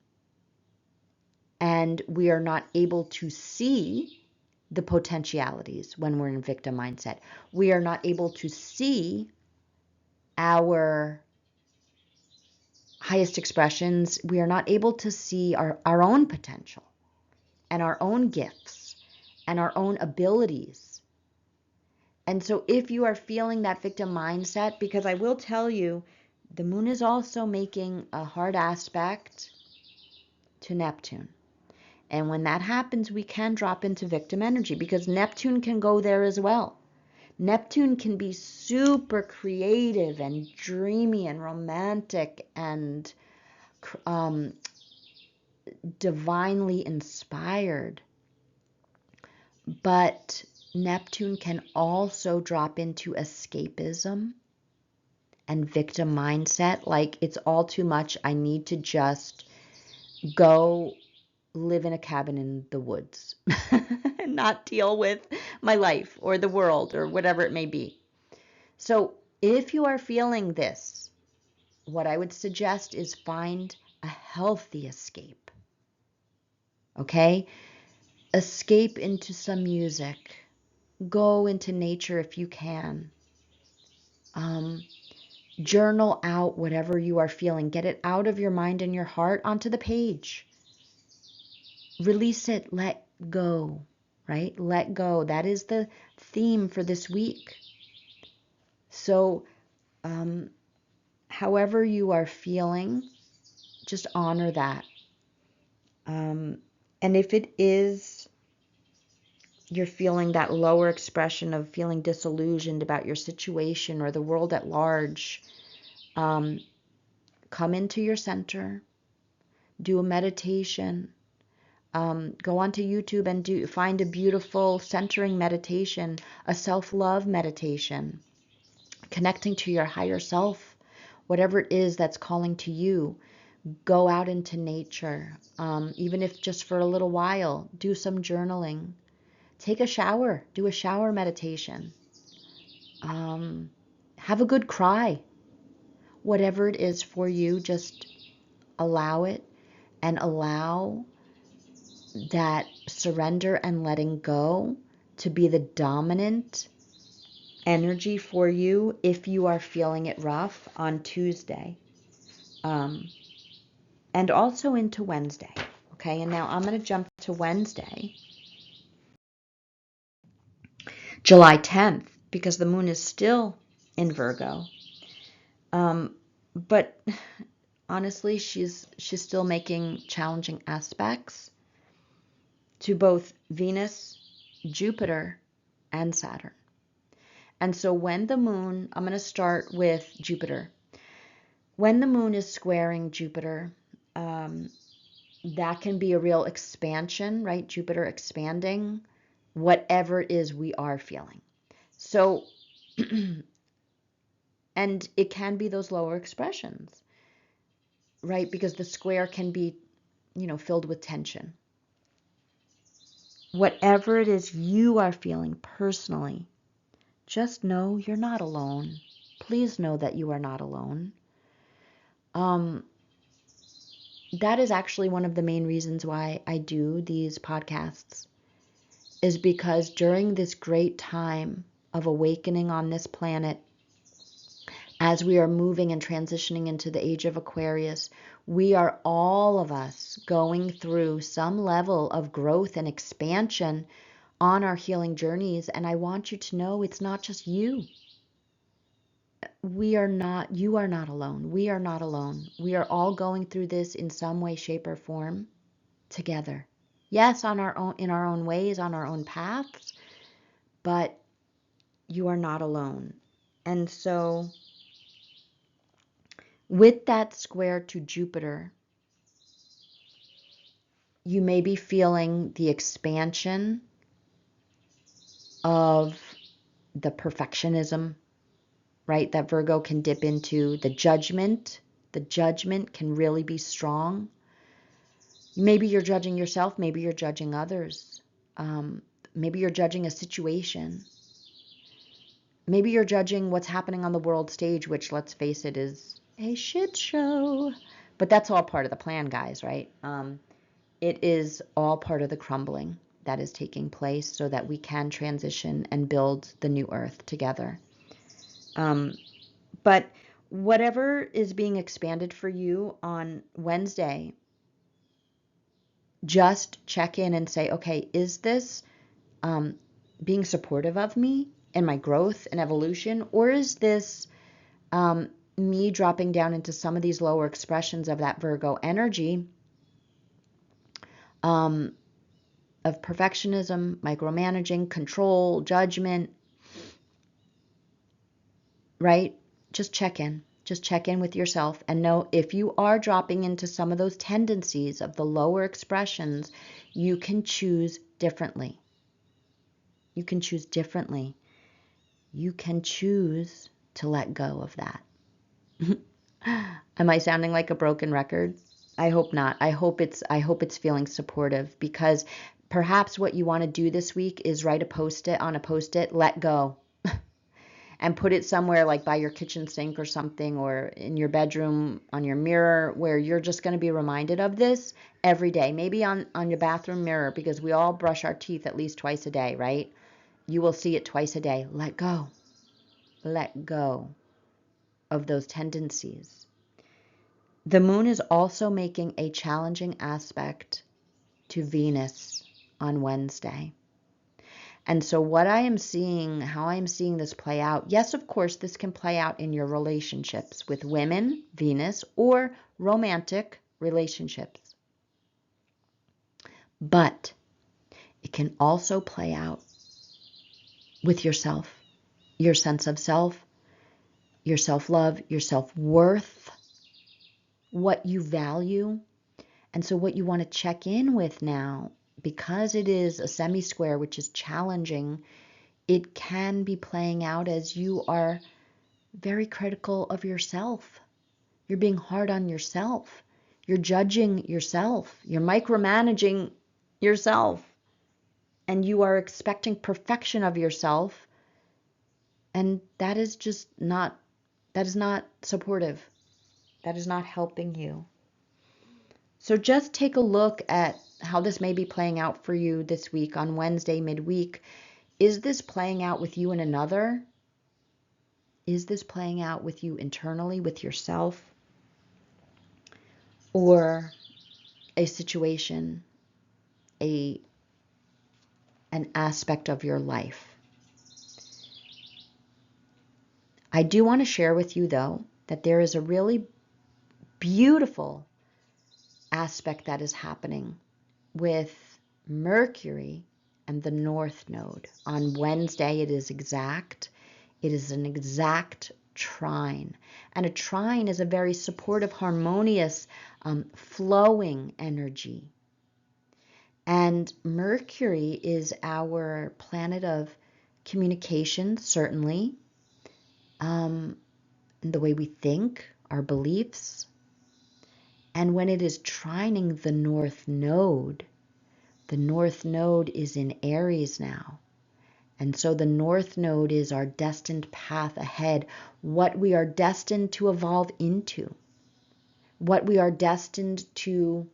and we are not able to see the potentialities when we're in victim mindset. We are not able to see our highest expressions. We are not able to see our own potential and our own gifts and our own abilities. And so if you are feeling that victim mindset, because I will tell you, the moon is also making a hard aspect to Neptune. And when that happens, we can drop into victim energy, because Neptune can go there as well. Neptune can be super creative and dreamy and romantic and divinely inspired. But Neptune can also drop into escapism and victim mindset. Like, it's all too much. I need to just go live in a cabin in the woods and not deal with my life or the world or whatever it may be. So if you are feeling this, what I would suggest is find a healthy escape. Okay? Escape into some music. Go into nature if you can. Journal out whatever you are feeling. Get it out of your mind and your heart onto the page. Release it. Let go, right? Let go. That is the theme for this week. So, however you are feeling, just honor that. And if it is you're feeling that lower expression of feeling disillusioned about your situation or the world at large, come into your center, do a meditation, go onto YouTube and find a beautiful centering meditation, a self-love meditation, connecting to your higher self, whatever it is that's calling to you. Go out into nature, even if just for a little while. Do some journaling. Take a shower. Do a shower meditation. Have a good cry. Whatever it is for you, just allow it and allow that surrender and letting go to be the dominant energy for you if you are feeling it rough on Tuesday. And also into Wednesday. Okay, and now I'm going to jump to Wednesday, July 10th, because the moon is still in Virgo. But honestly, she's still making challenging aspects to both Venus, Jupiter, and Saturn. And so when the moon, I'm going to start with Jupiter. When the moon is squaring Jupiter, that can be a real expansion, right? Jupiter expanding whatever it is we are feeling. So, and it can be those lower expressions, right? Because the square can be, filled with tension. Whatever it is you are feeling personally, just know you're not alone. Please know that you are not alone. That is actually one of the main reasons why I do these podcasts, is because during this great time of awakening on this planet, as we are moving and transitioning into the age of Aquarius, we are all of us going through some level of growth and expansion on our healing journeys. And I want you to know it's not just you. You are not alone. We are not alone. We are all going through this in some way, shape, or form together. Yes, in our own ways, on our own paths, but you are not alone. And so with that square to Jupiter, you may be feeling the expansion of the perfectionism, right? That Virgo can dip into. The judgment can really be strong. Maybe you're judging yourself. Maybe you're judging others. Maybe you're judging a situation. Maybe you're judging what's happening on the world stage, which, let's face it, is a shit show. But that's all part of the plan, guys, right? It is all part of the crumbling that is taking place so that we can transition and build the new earth together. But whatever is being expanded for you on Wednesday, just check in and say, okay, is this being supportive of me and my growth and evolution? Or is this me dropping down into some of these lower expressions of that Virgo energy, of perfectionism, micromanaging, control, judgment, right? Just check in. Just check in with yourself and know if you are dropping into some of those tendencies of the lower expressions, you can choose differently. You can choose differently. You can choose to let go of that. Am I sounding like a broken record? I hope not. I hope it's feeling supportive, because perhaps what you want to do this week is write a post-it on a post-it, let go. And put it somewhere like by your kitchen sink or something, or in your bedroom on your mirror, where you're just going to be reminded of this every day. Maybe on your bathroom mirror, because we all brush our teeth at least twice a day, right? You will see it twice a day. Let go. Let go. of those tendencies. The moon is also making a challenging aspect to Venus on Wednesday. And so what I am seeing, how I am seeing this play out, yes, of course, this can play out in your relationships with women, Venus, or romantic relationships. But it can also play out with yourself, your sense of self, your self-love, your self-worth, what you value. And so what you want to check in with now, because it is a semi-square, which is challenging, it can be playing out as you are very critical of yourself. You're being hard on yourself. You're judging yourself. You're micromanaging yourself. And you are expecting perfection of yourself. And that is just not, that is not supportive. That is not helping you. So just take a look at how this may be playing out for you this week on Wednesday, midweek. Is this playing out with you and another? Is this playing out with you internally, with yourself? Or a situation, an aspect of your life? I do want to share with you, though, that there is a really beautiful aspect that is happening with Mercury and the North Node. On Wednesday, it is exact. It is an exact trine. And a trine is a very supportive, harmonious, flowing energy. And Mercury is our planet of communication, certainly, the way we think, our beliefs. And when it is trining the North Node is in Aries now. And so the North Node is our destined path ahead, what we are destined to evolve into, what we are destined to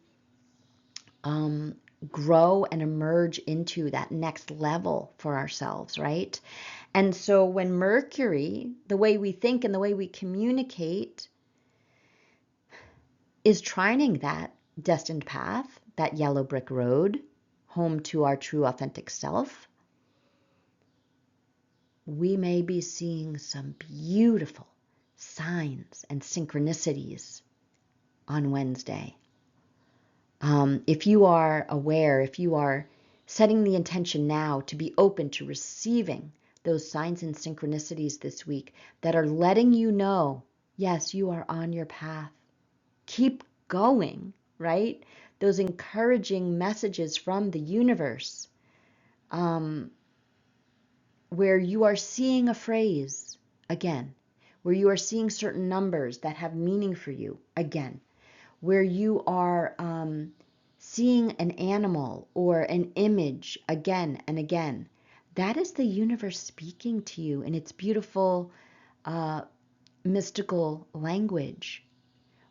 grow and emerge into, that next level for ourselves, right? And so when Mercury, the way we think and the way we communicate, is trining that destined path, that yellow brick road, home to our true authentic self, we may be seeing some beautiful signs and synchronicities on Wednesday. If you are aware, if you are setting the intention now to be open to receiving those signs and synchronicities this week that are letting you know, yes, you are on your path. Keep going, right? Those encouraging messages from the universe, where you are seeing a phrase again, where you are seeing certain numbers that have meaning for you again, where you are seeing an animal or an image again and again. That is the universe speaking to you in its beautiful, mystical language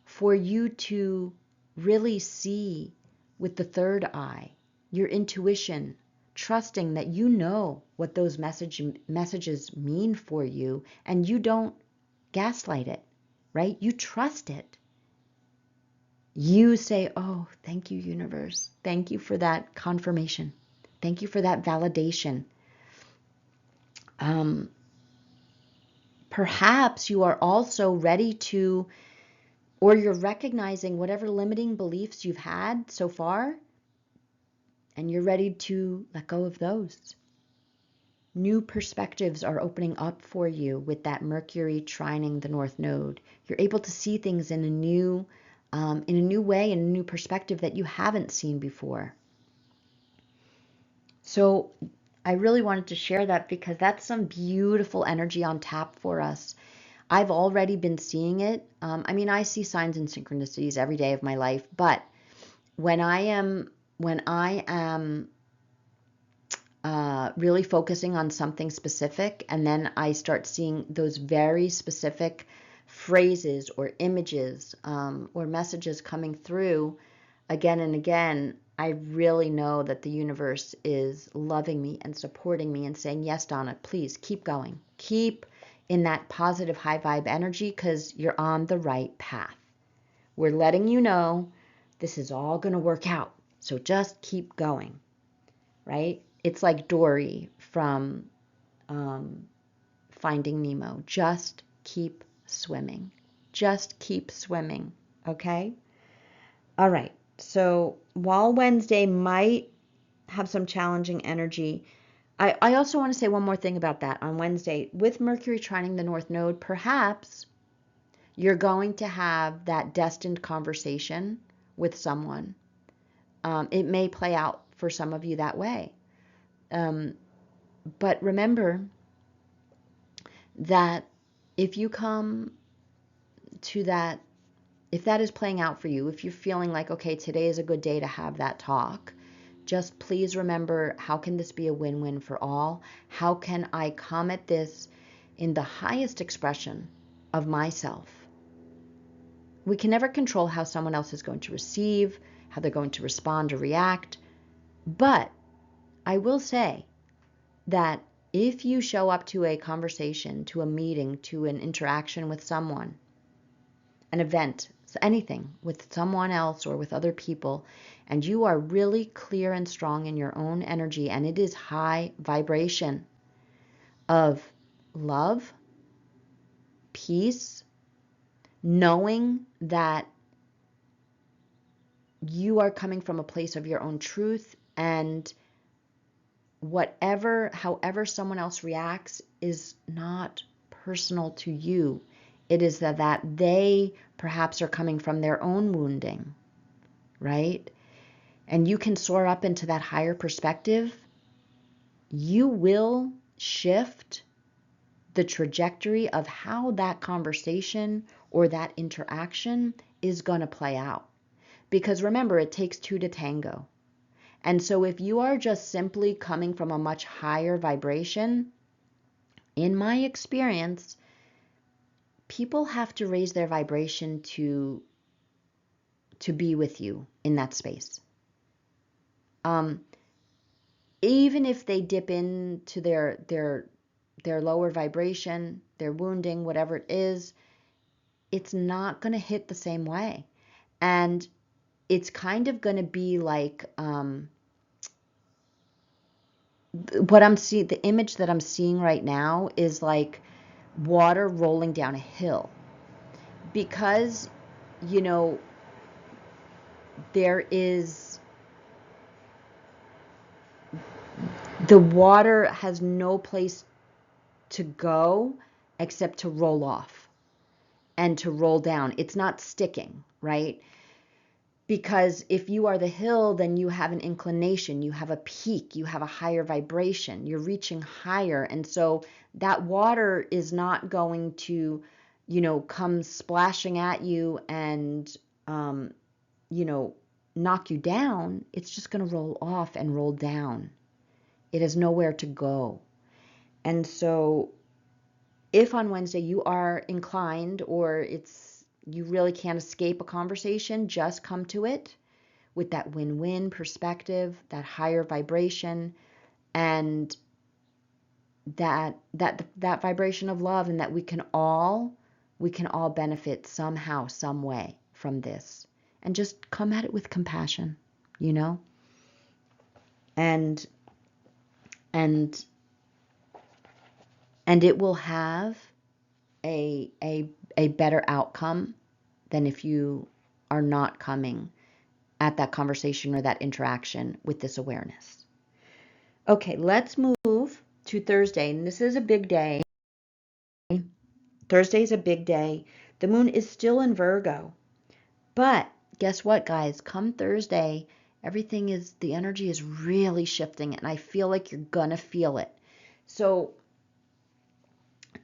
for you to really see with the third eye, your intuition, trusting that you know what those messages mean for you, and you don't gaslight it, right? You trust it. You say, oh, thank you, universe. Thank you for that confirmation. Thank you for that validation. Perhaps you are also ready to, or you're recognizing whatever limiting beliefs you've had so far, and you're ready to let go of those. New perspectives are opening up for you with that Mercury trining the North Node. You're able to see things in a new way, in a new perspective that you haven't seen before. So I really wanted to share that because that's some beautiful energy on tap for us. I've already been seeing it. I see signs and synchronicities every day of my life, but when I am really focusing on something specific, and then I start seeing those very specific phrases or images or messages coming through again and again, I really know that the universe is loving me and supporting me and saying, yes, Donna, please keep going. Keep in that positive high vibe energy because you're on the right path. We're letting you know this is all going to work out. So just keep going, right? It's like Dory from Finding Nemo. Just keep swimming. Just keep swimming, okay? All right. So while Wednesday might have some challenging energy, I also want to say one more thing about that. On Wednesday, with Mercury trining the North Node, perhaps you're going to have that destined conversation with someone. It may play out for some of you that way. But remember that if you come to that, if that is playing out for you, if you're feeling like, okay, today is a good day to have that talk, just please remember, how can this be a win-win for all? How can I come at this in the highest expression of myself? We can never control how someone else is going to receive, how they're going to respond or react. But I will say that if you show up to a conversation, to a meeting, to an interaction with someone, an event, anything with someone else or with other people, and you are really clear and strong in your own energy, and it is high vibration of love, peace, knowing that you are coming from a place of your own truth, and however someone else reacts is not personal to you. It is that they perhaps are coming from their own wounding, right? And you can soar up into that higher perspective. You will shift the trajectory of how that conversation or that interaction is going to play out. Because remember, it takes two to tango. And so if you are just simply coming from a much higher vibration, in my experience, people have to raise their vibration to be with you in that space. Even if they dip into their lower vibration, their wounding, whatever it is, it's not going to hit the same way. And it's kind of going to be like what I'm seeing, the image that I'm seeing right now is like water rolling down a hill. Because, the water has no place to go except to roll off and to roll down. It's not sticking, right? Because if you are the hill, then you have an inclination, you have a peak, you have a higher vibration, you're reaching higher. And so that water is not going to, come splashing at you and, knock you down. It's just going to roll off and roll down. It has nowhere to go. And so if on Wednesday you are inclined, or you really can't escape a conversation, just come to it with that win-win perspective, that higher vibration, and that vibration of love, and that we can all benefit somehow, some way from this. And just come at it with compassion, and it will have a better outcome than if you are not coming at that conversation or that interaction with this awareness. Okay, let's move to Thursday. And this is a big day. Thursday is a big day. The moon is still in Virgo. But guess what, guys? Come Thursday, the energy is really shifting, and I feel like you're gonna feel it. So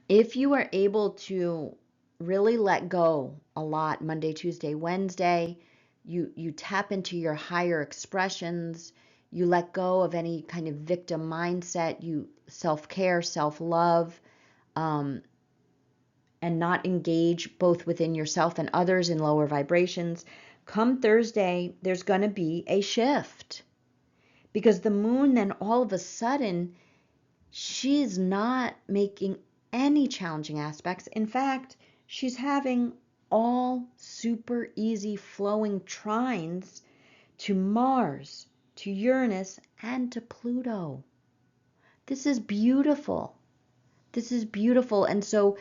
if you are able to really let go a lot Monday, Tuesday, Wednesday, you tap into your higher expressions, you let go of any kind of victim mindset, you self-care, self-love, and not engage both within yourself and others in lower vibrations. Come Thursday, there's going to be a shift, because the moon then all of a sudden, she's not making any challenging aspects. In fact, she's having all super easy flowing trines to Mars, to Uranus, and to Pluto. This is beautiful. This is beautiful. And so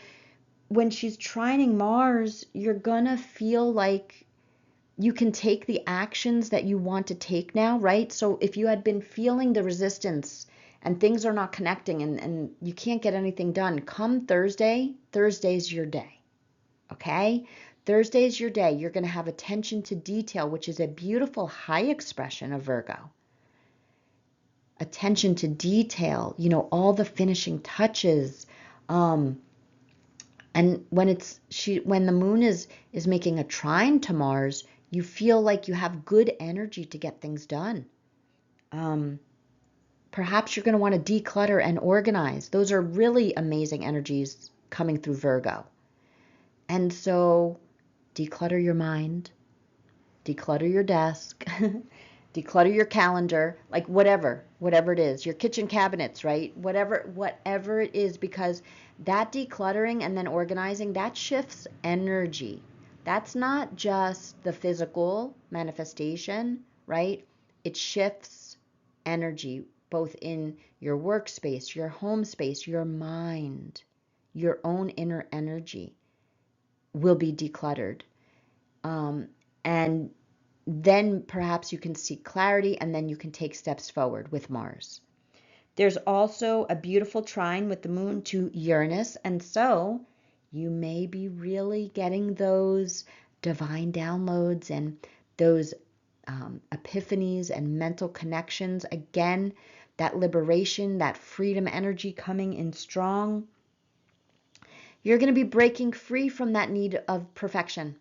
when she's trining Mars, you're gonna feel like you can take the actions that you want to take now, right? So if you had been feeling the resistance and things are not connecting and you can't get anything done, come Thursday, Thursday's your day, okay? Thursday's your day. You're going to have attention to detail, which is a beautiful high expression of Virgo. Attention to detail, all the finishing touches. And when the moon is making a trine to Mars, you feel like you have good energy to get things done. Perhaps you're going to want to declutter and organize. Those are really amazing energies coming through Virgo. And so declutter your mind, declutter your desk, declutter your calendar, like whatever it is, your kitchen cabinets, right? Whatever it is, because that decluttering and then organizing, that shifts energy. That's not just the physical manifestation, right? It shifts energy, both in your workspace, your home space, your mind, your own inner energy will be decluttered. And then perhaps you can seek clarity, and then you can take steps forward with Mars. There's also a beautiful trine with the moon to Uranus, and so you may be really getting those divine downloads and those epiphanies and mental connections. Again, that liberation, that freedom energy coming in strong. You're going to be breaking free from that need of perfection.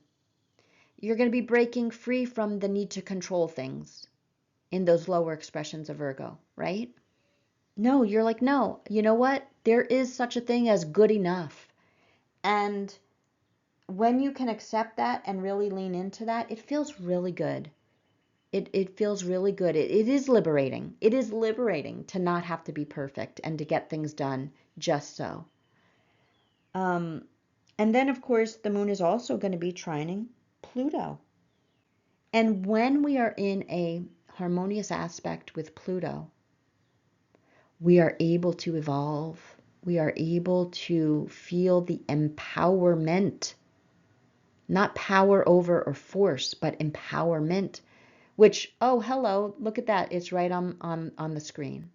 You're going to be breaking free from the need to control things in those lower expressions of Virgo, right? No, you're like, no, you know what? There is such a thing as good enough. And when you can accept that and really lean into that, it feels really good. It feels really good. It is liberating. It is liberating to not have to be perfect and to get things done just so. And then, of course, the moon is also going to be trining Pluto. And when we are in a harmonious aspect with Pluto, we are able to evolve. We are able to feel the empowerment, not power over or force, but empowerment, which, oh, hello, look at that. It's right on the screen.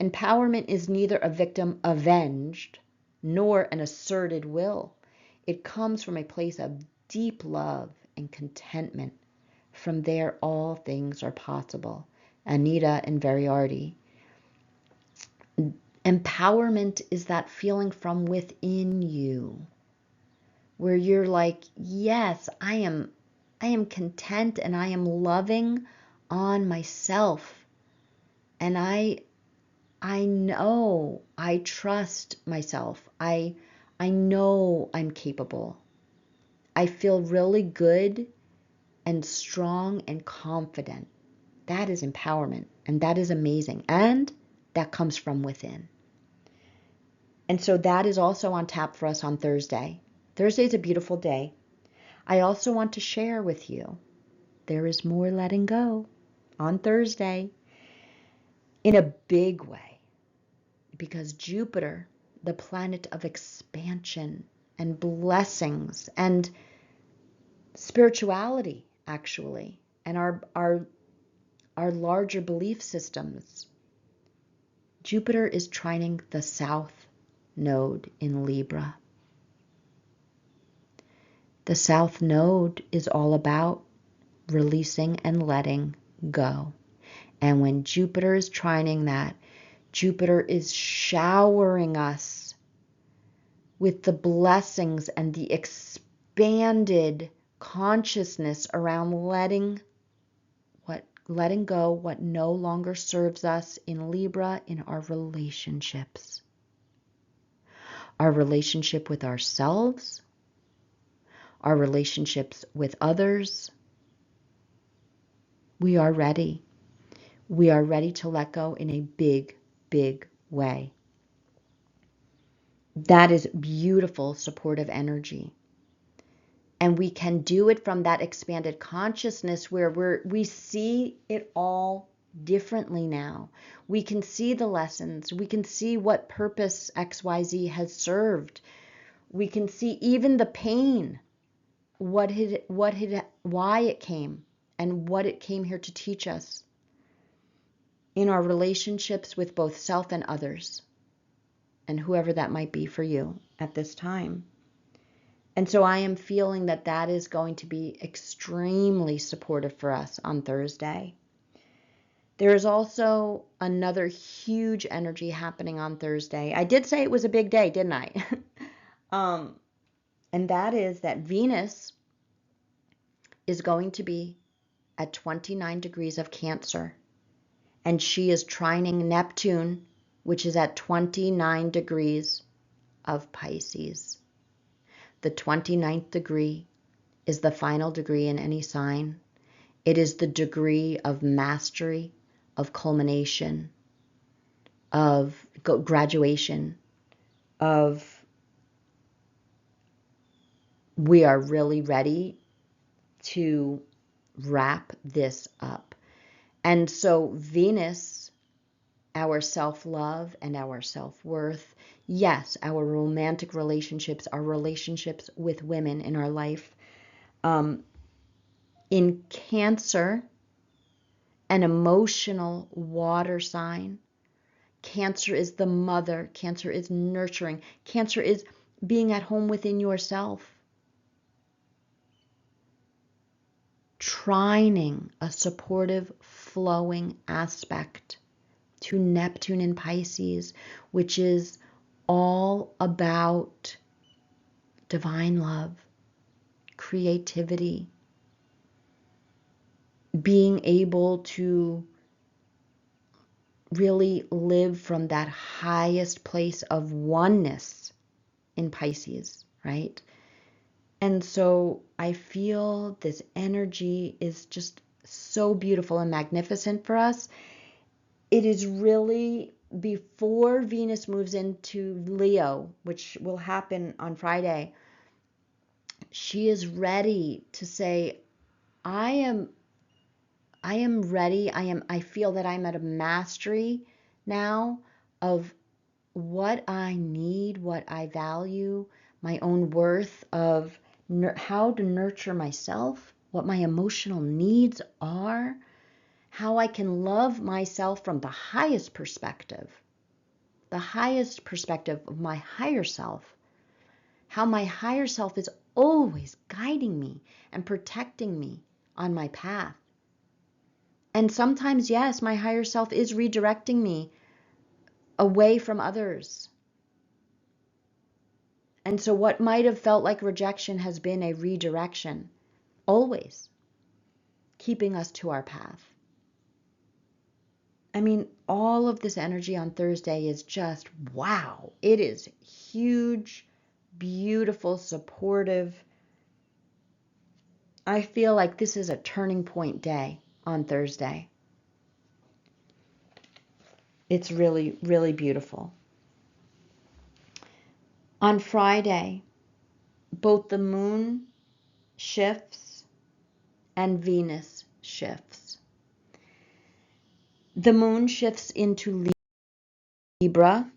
Empowerment is neither a victim avenged nor an asserted will. It comes from a place of deep love and contentment. From there, all things are possible. Anita and Veriardi. Empowerment is that feeling from within you where you're like, yes, I am content and I am loving on myself. And I know, I trust myself. I know I'm capable. I feel really good and strong and confident. That is empowerment, and that is amazing. And that comes from within. And so that is also on tap for us on Thursday. Thursday is a beautiful day. I also want to share with you, there is more letting go on Thursday in a big way, because Jupiter, the planet of expansion and blessings and spirituality, actually, and our larger belief systems, Jupiter is trining the South Node in Libra. The South Node is all about releasing and letting go. And when Jupiter is trining that, Jupiter is showering us with the blessings and the expanded consciousness around letting go what no longer serves us in Libra, in our relationships. Our relationship with ourselves, our relationships with others. We are ready. We are ready to let go in a big, big way. That is beautiful, supportive energy. And we can do it from that expanded consciousness where we see it all differently now. We can see the lessons. We can see what purpose XYZ has served. We can see even the pain, why it came, and what it came here to teach us in our relationships with both self and others, and whoever that might be for you at this time. And so I am feeling that that is going to be extremely supportive for us on Thursday. There is also another huge energy happening on Thursday. I did say it was a big day, didn't I? And that is that Venus is going to be at 29 degrees of Cancer. And she is trining Neptune, which is at 29 degrees of Pisces. The 29th degree is the final degree in any sign. It is the degree of mastery, of culmination, of graduation, of we are really ready to wrap this up. And so Venus, our self-love and our self-worth, yes, our romantic relationships, our relationships with women in our life, in Cancer, an emotional water sign. Cancer is the mother. Cancer is nurturing. Cancer is being at home within yourself. Trining a supportive, flowing aspect to Neptune in Pisces, which is all about divine love, creativity, being able to really live from that highest place of oneness in Pisces, right? And so I feel this energy is just so beautiful and magnificent for us. It is really before Venus moves into Leo, which will happen on Friday. She is ready to say, I am ready. I feel that I'm at a mastery now of what I need, what I value, my own worth, of how to nurture myself, what my emotional needs are, how I can love myself from the highest perspective of my higher self, how my higher self is always guiding me and protecting me on my path. And sometimes, yes, my higher self is redirecting me away from others. And so what might have felt like rejection has been a redirection, always keeping us to our path. I mean, all of this energy on Thursday is just, wow. It is huge, beautiful, supportive. I feel like this is a turning point day on Thursday. It's really, really beautiful. On Friday, both the moon shifts and Venus shifts. The moon shifts into Libra,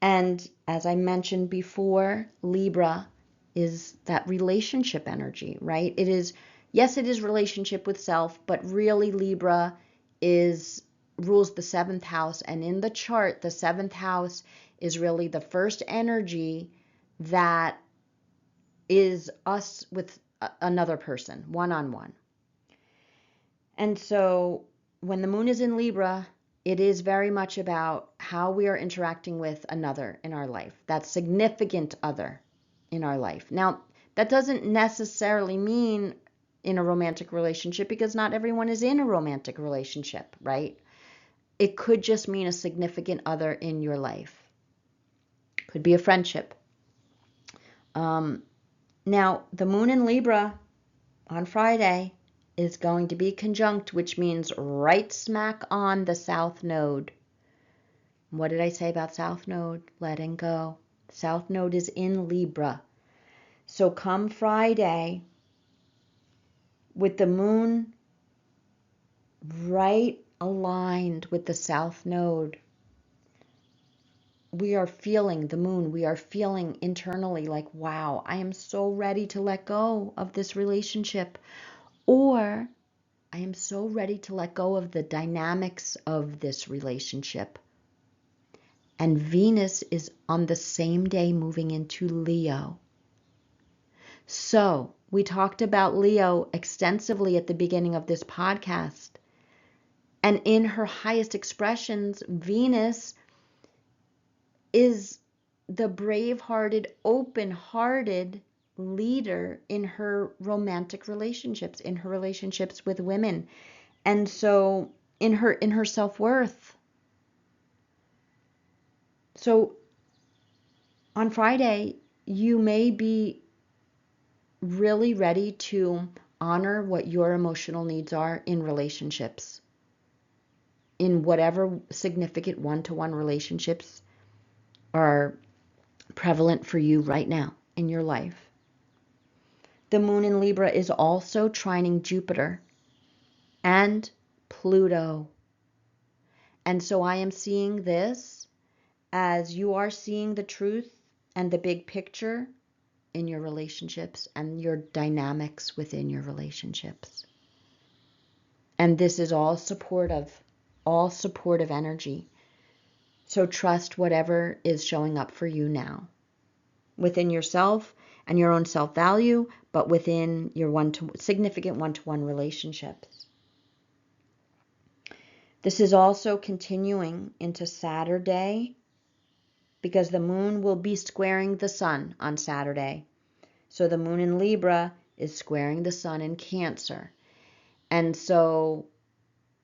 and as I mentioned before, Libra is that relationship energy, right? It is, yes, it is relationship with self, but really Libra rules the seventh house, and in the chart, the seventh house is really the first energy that is us with another person, one-on-one. And so when the moon is in Libra, it is very much about how we are interacting with another in our life, that significant other in our life. Now, that doesn't necessarily mean in a romantic relationship, because not everyone is in a romantic relationship, right? It could just mean a significant other in your life. Could be a friendship. Now, the moon in Libra on Friday is going to be conjunct, which means right smack on the south node. What did I say about South Node? Letting go. South Node is in Libra. So come Friday, with the moon right aligned with the South Node, we are feeling the moon. We are feeling internally like, wow, I am so ready to let go of this relationship. Or I am so ready to let go of the dynamics of this relationship. And Venus is on the same day moving into Leo. So we talked about Leo extensively at the beginning of this podcast. And in her highest expressions, Venus is the brave-hearted, open-hearted leader in her romantic relationships, in her relationships with women. And so in her self-worth. So on Friday, you may be really ready to honor what your emotional needs are in relationships, in whatever significant one-to-one relationships are prevalent for you right now in your life. The moon in Libra is also trining Jupiter and Pluto. And so I am seeing this as you are seeing the truth and the big picture in your relationships and your dynamics within your relationships. And this is all supportive energy. So trust whatever is showing up for you now within yourself and your own self-value, but within your significant one-to-one relationships. This is also continuing into Saturday because the moon will be squaring the sun on Saturday. So the moon in Libra is squaring the sun in Cancer. And so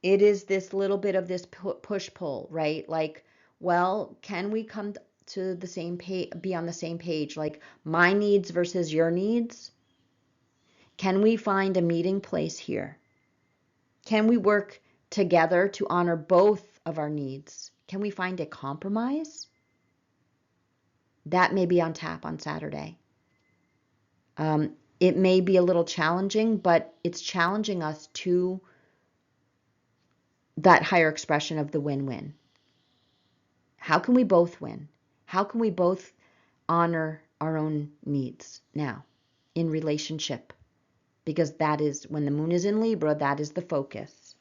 it is this little bit of this push-pull, right? Like, well, can we come to the same page, be on the same page? Like my needs versus your needs? Can we find a meeting place here? Can we work together to honor both of our needs? Can we find a compromise? That may be on tap on Saturday. It may be a little challenging, but it's challenging us to that higher expression of the win-win. How can we both win? How can we both honor our own needs now in relationship? Because that is, when the moon is in Libra, that is the focus.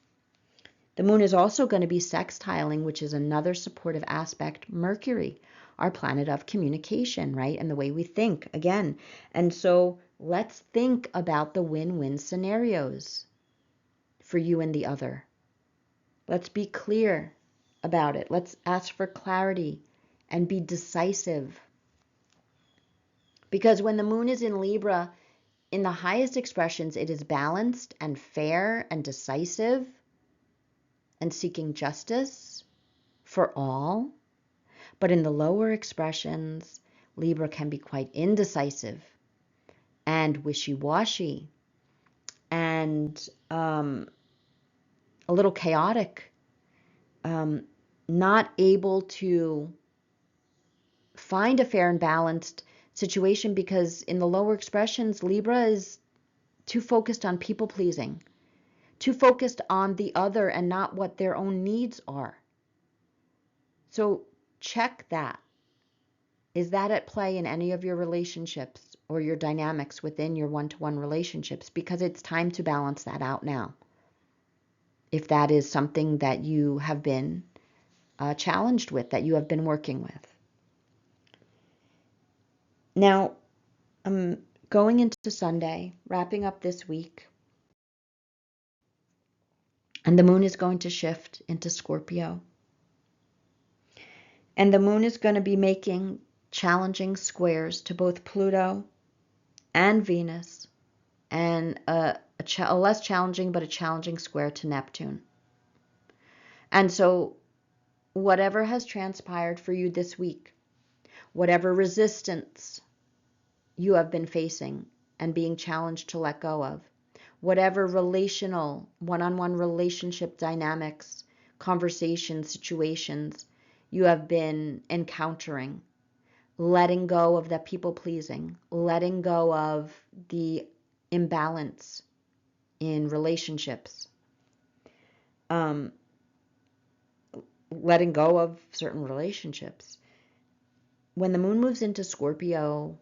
The moon is also going to be sextiling, which is another supportive aspect, Mercury, our planet of communication, right? And the way we think, again. And so let's think about the win-win scenarios for you and the other. Let's be clear about it. Let's ask for clarity and be decisive. Because when the moon is in Libra, in the highest expressions, it is balanced and fair and decisive and seeking justice for all. But in the lower expressions, Libra can be quite indecisive and wishy-washy and a little chaotic, not able to find a fair and balanced situation because in the lower expressions, Libra is too focused on people pleasing, too focused on the other and not what their own needs are. So check that. Is that at play in any of your relationships or your dynamics within your one-to-one relationships? Because it's time to balance that out now. If that is something that you have been challenged with, that you have been working with. Now, I'm going into Sunday, wrapping up this week, and the moon is going to shift into Scorpio. And the moon is going to be making challenging squares to both Pluto and Venus, and a less challenging but a challenging square to Neptune. And so whatever has transpired for you this week, whatever resistance you have been facing and being challenged to let go of, whatever relational, one-on-one relationship dynamics, conversations, situations you have been encountering, letting go of the people pleasing, letting go of the imbalance in relationships, letting go of certain relationships. When the moon moves into Scorpio,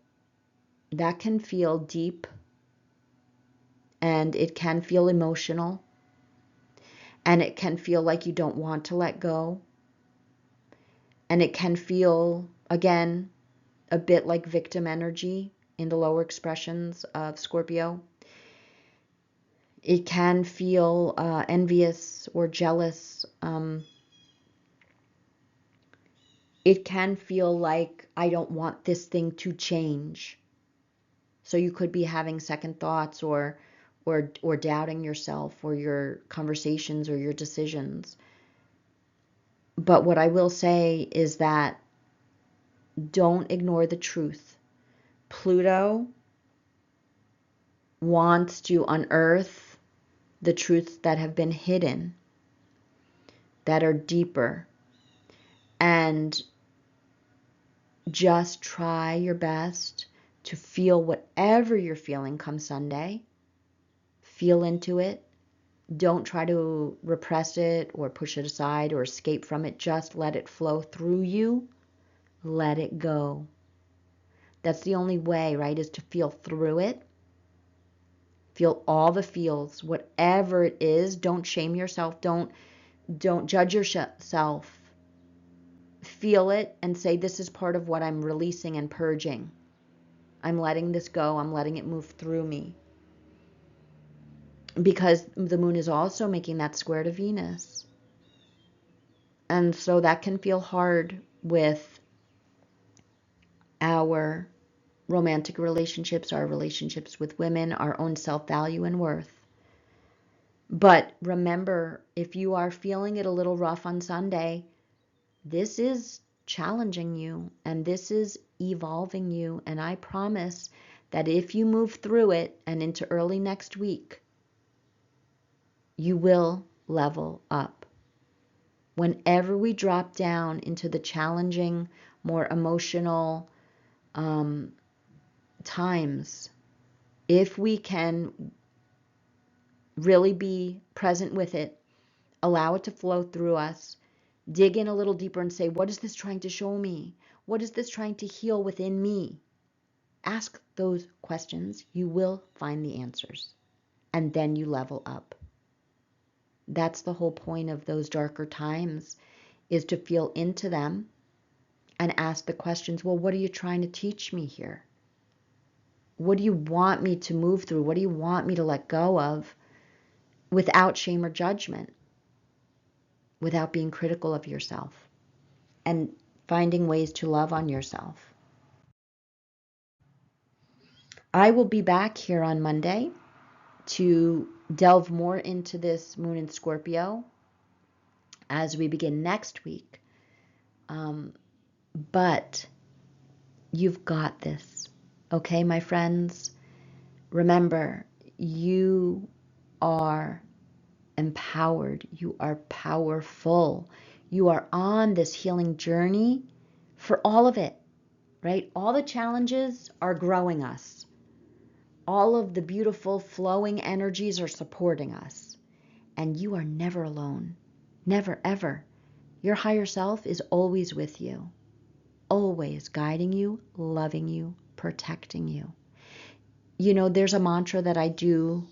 that can feel deep and it can feel emotional and it can feel like you don't want to let go. And it can feel, again, a bit like victim energy in the lower expressions of Scorpio. It can feel envious or jealous. It can feel like I don't want this thing to change. So you could be having second thoughts or doubting yourself or your conversations or your decisions. But what I will say is that don't ignore the truth. Pluto wants to unearth the truths that have been hidden, that are deeper, and just try your best to feel whatever you're feeling come Sunday. Feel into it. Don't try to repress it or push it aside or escape from it. Just let it flow through you. Let it go. That's the only way, right, is to feel through it. Feel all the feels, whatever it is. Don't shame yourself. Don't judge yourself. Feel it and say, this is part of what I'm releasing and purging. I'm letting this go. I'm letting it move through me. Because the moon is also making that square to Venus. And so that can feel hard with our romantic relationships, our relationships with women, our own self-value and worth. But remember, if you are feeling it a little rough on Sunday, this is challenging you and this is evolving you. And I promise that if you move through it and into early next week, you will level up. Whenever we drop down into the challenging, more emotional times, if we can really be present with it, allow it to flow through us, dig in a little deeper and say, what is this trying to show me? What is this trying to heal within me? Ask those questions. You will find the answers. And then you level up. That's the whole point of those darker times, is to feel into them and ask the questions, well, what are you trying to teach me here? What do you want me to move through? What do you want me to let go of without shame or judgment, without being critical of yourself, and finding ways to love on yourself? I will be back here on Monday to delve more into this moon in Scorpio as we begin next week. But you've got this, okay, my friends? Remember, you are empowered. You are powerful. You are on this healing journey for all of it, right? All the challenges are growing us. All of the beautiful flowing energies are supporting us. And you are never alone. Never, ever. Your higher self is always with you. Always guiding you, loving you, protecting you. You know, there's a mantra that I do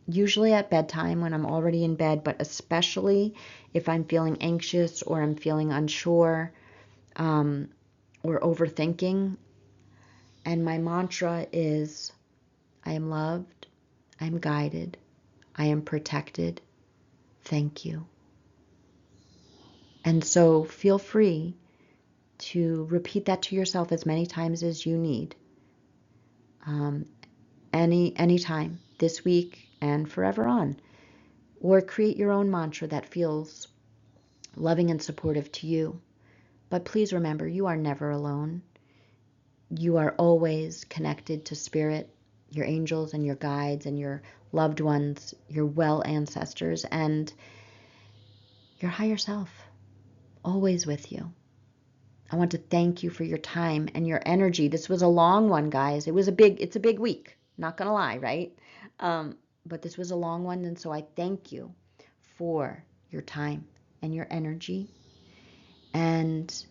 usually at bedtime when I'm already in bed, but especially if I'm feeling anxious or I'm feeling unsure or overthinking. And my mantra is, I am loved, I am guided, I am protected. Thank you. And so feel free to repeat that to yourself as many times as you need. Anytime this week and forever on. Or create your own mantra that feels loving and supportive to you. But please remember, you are never alone. You are always connected to spirit, your angels and your guides and your loved ones, your well ancestors, and your higher self. always with you. I want to thank you for your time and your energy. This was a long one, guys. It's a big week. Not going to lie, right? But this was a long one. And so I thank you for your time and your energy and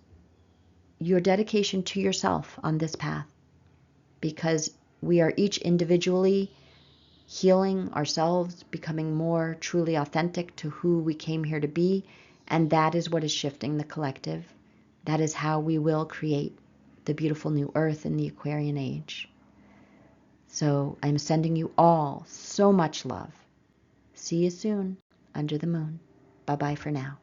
your dedication to yourself on this path, because we are each individually healing ourselves, becoming more truly authentic to who we came here to be. And that is what is shifting the collective. That is how we will create the beautiful new earth in the Aquarian age. So I'm sending you all so much love. See you soon under the moon. Bye-bye for now.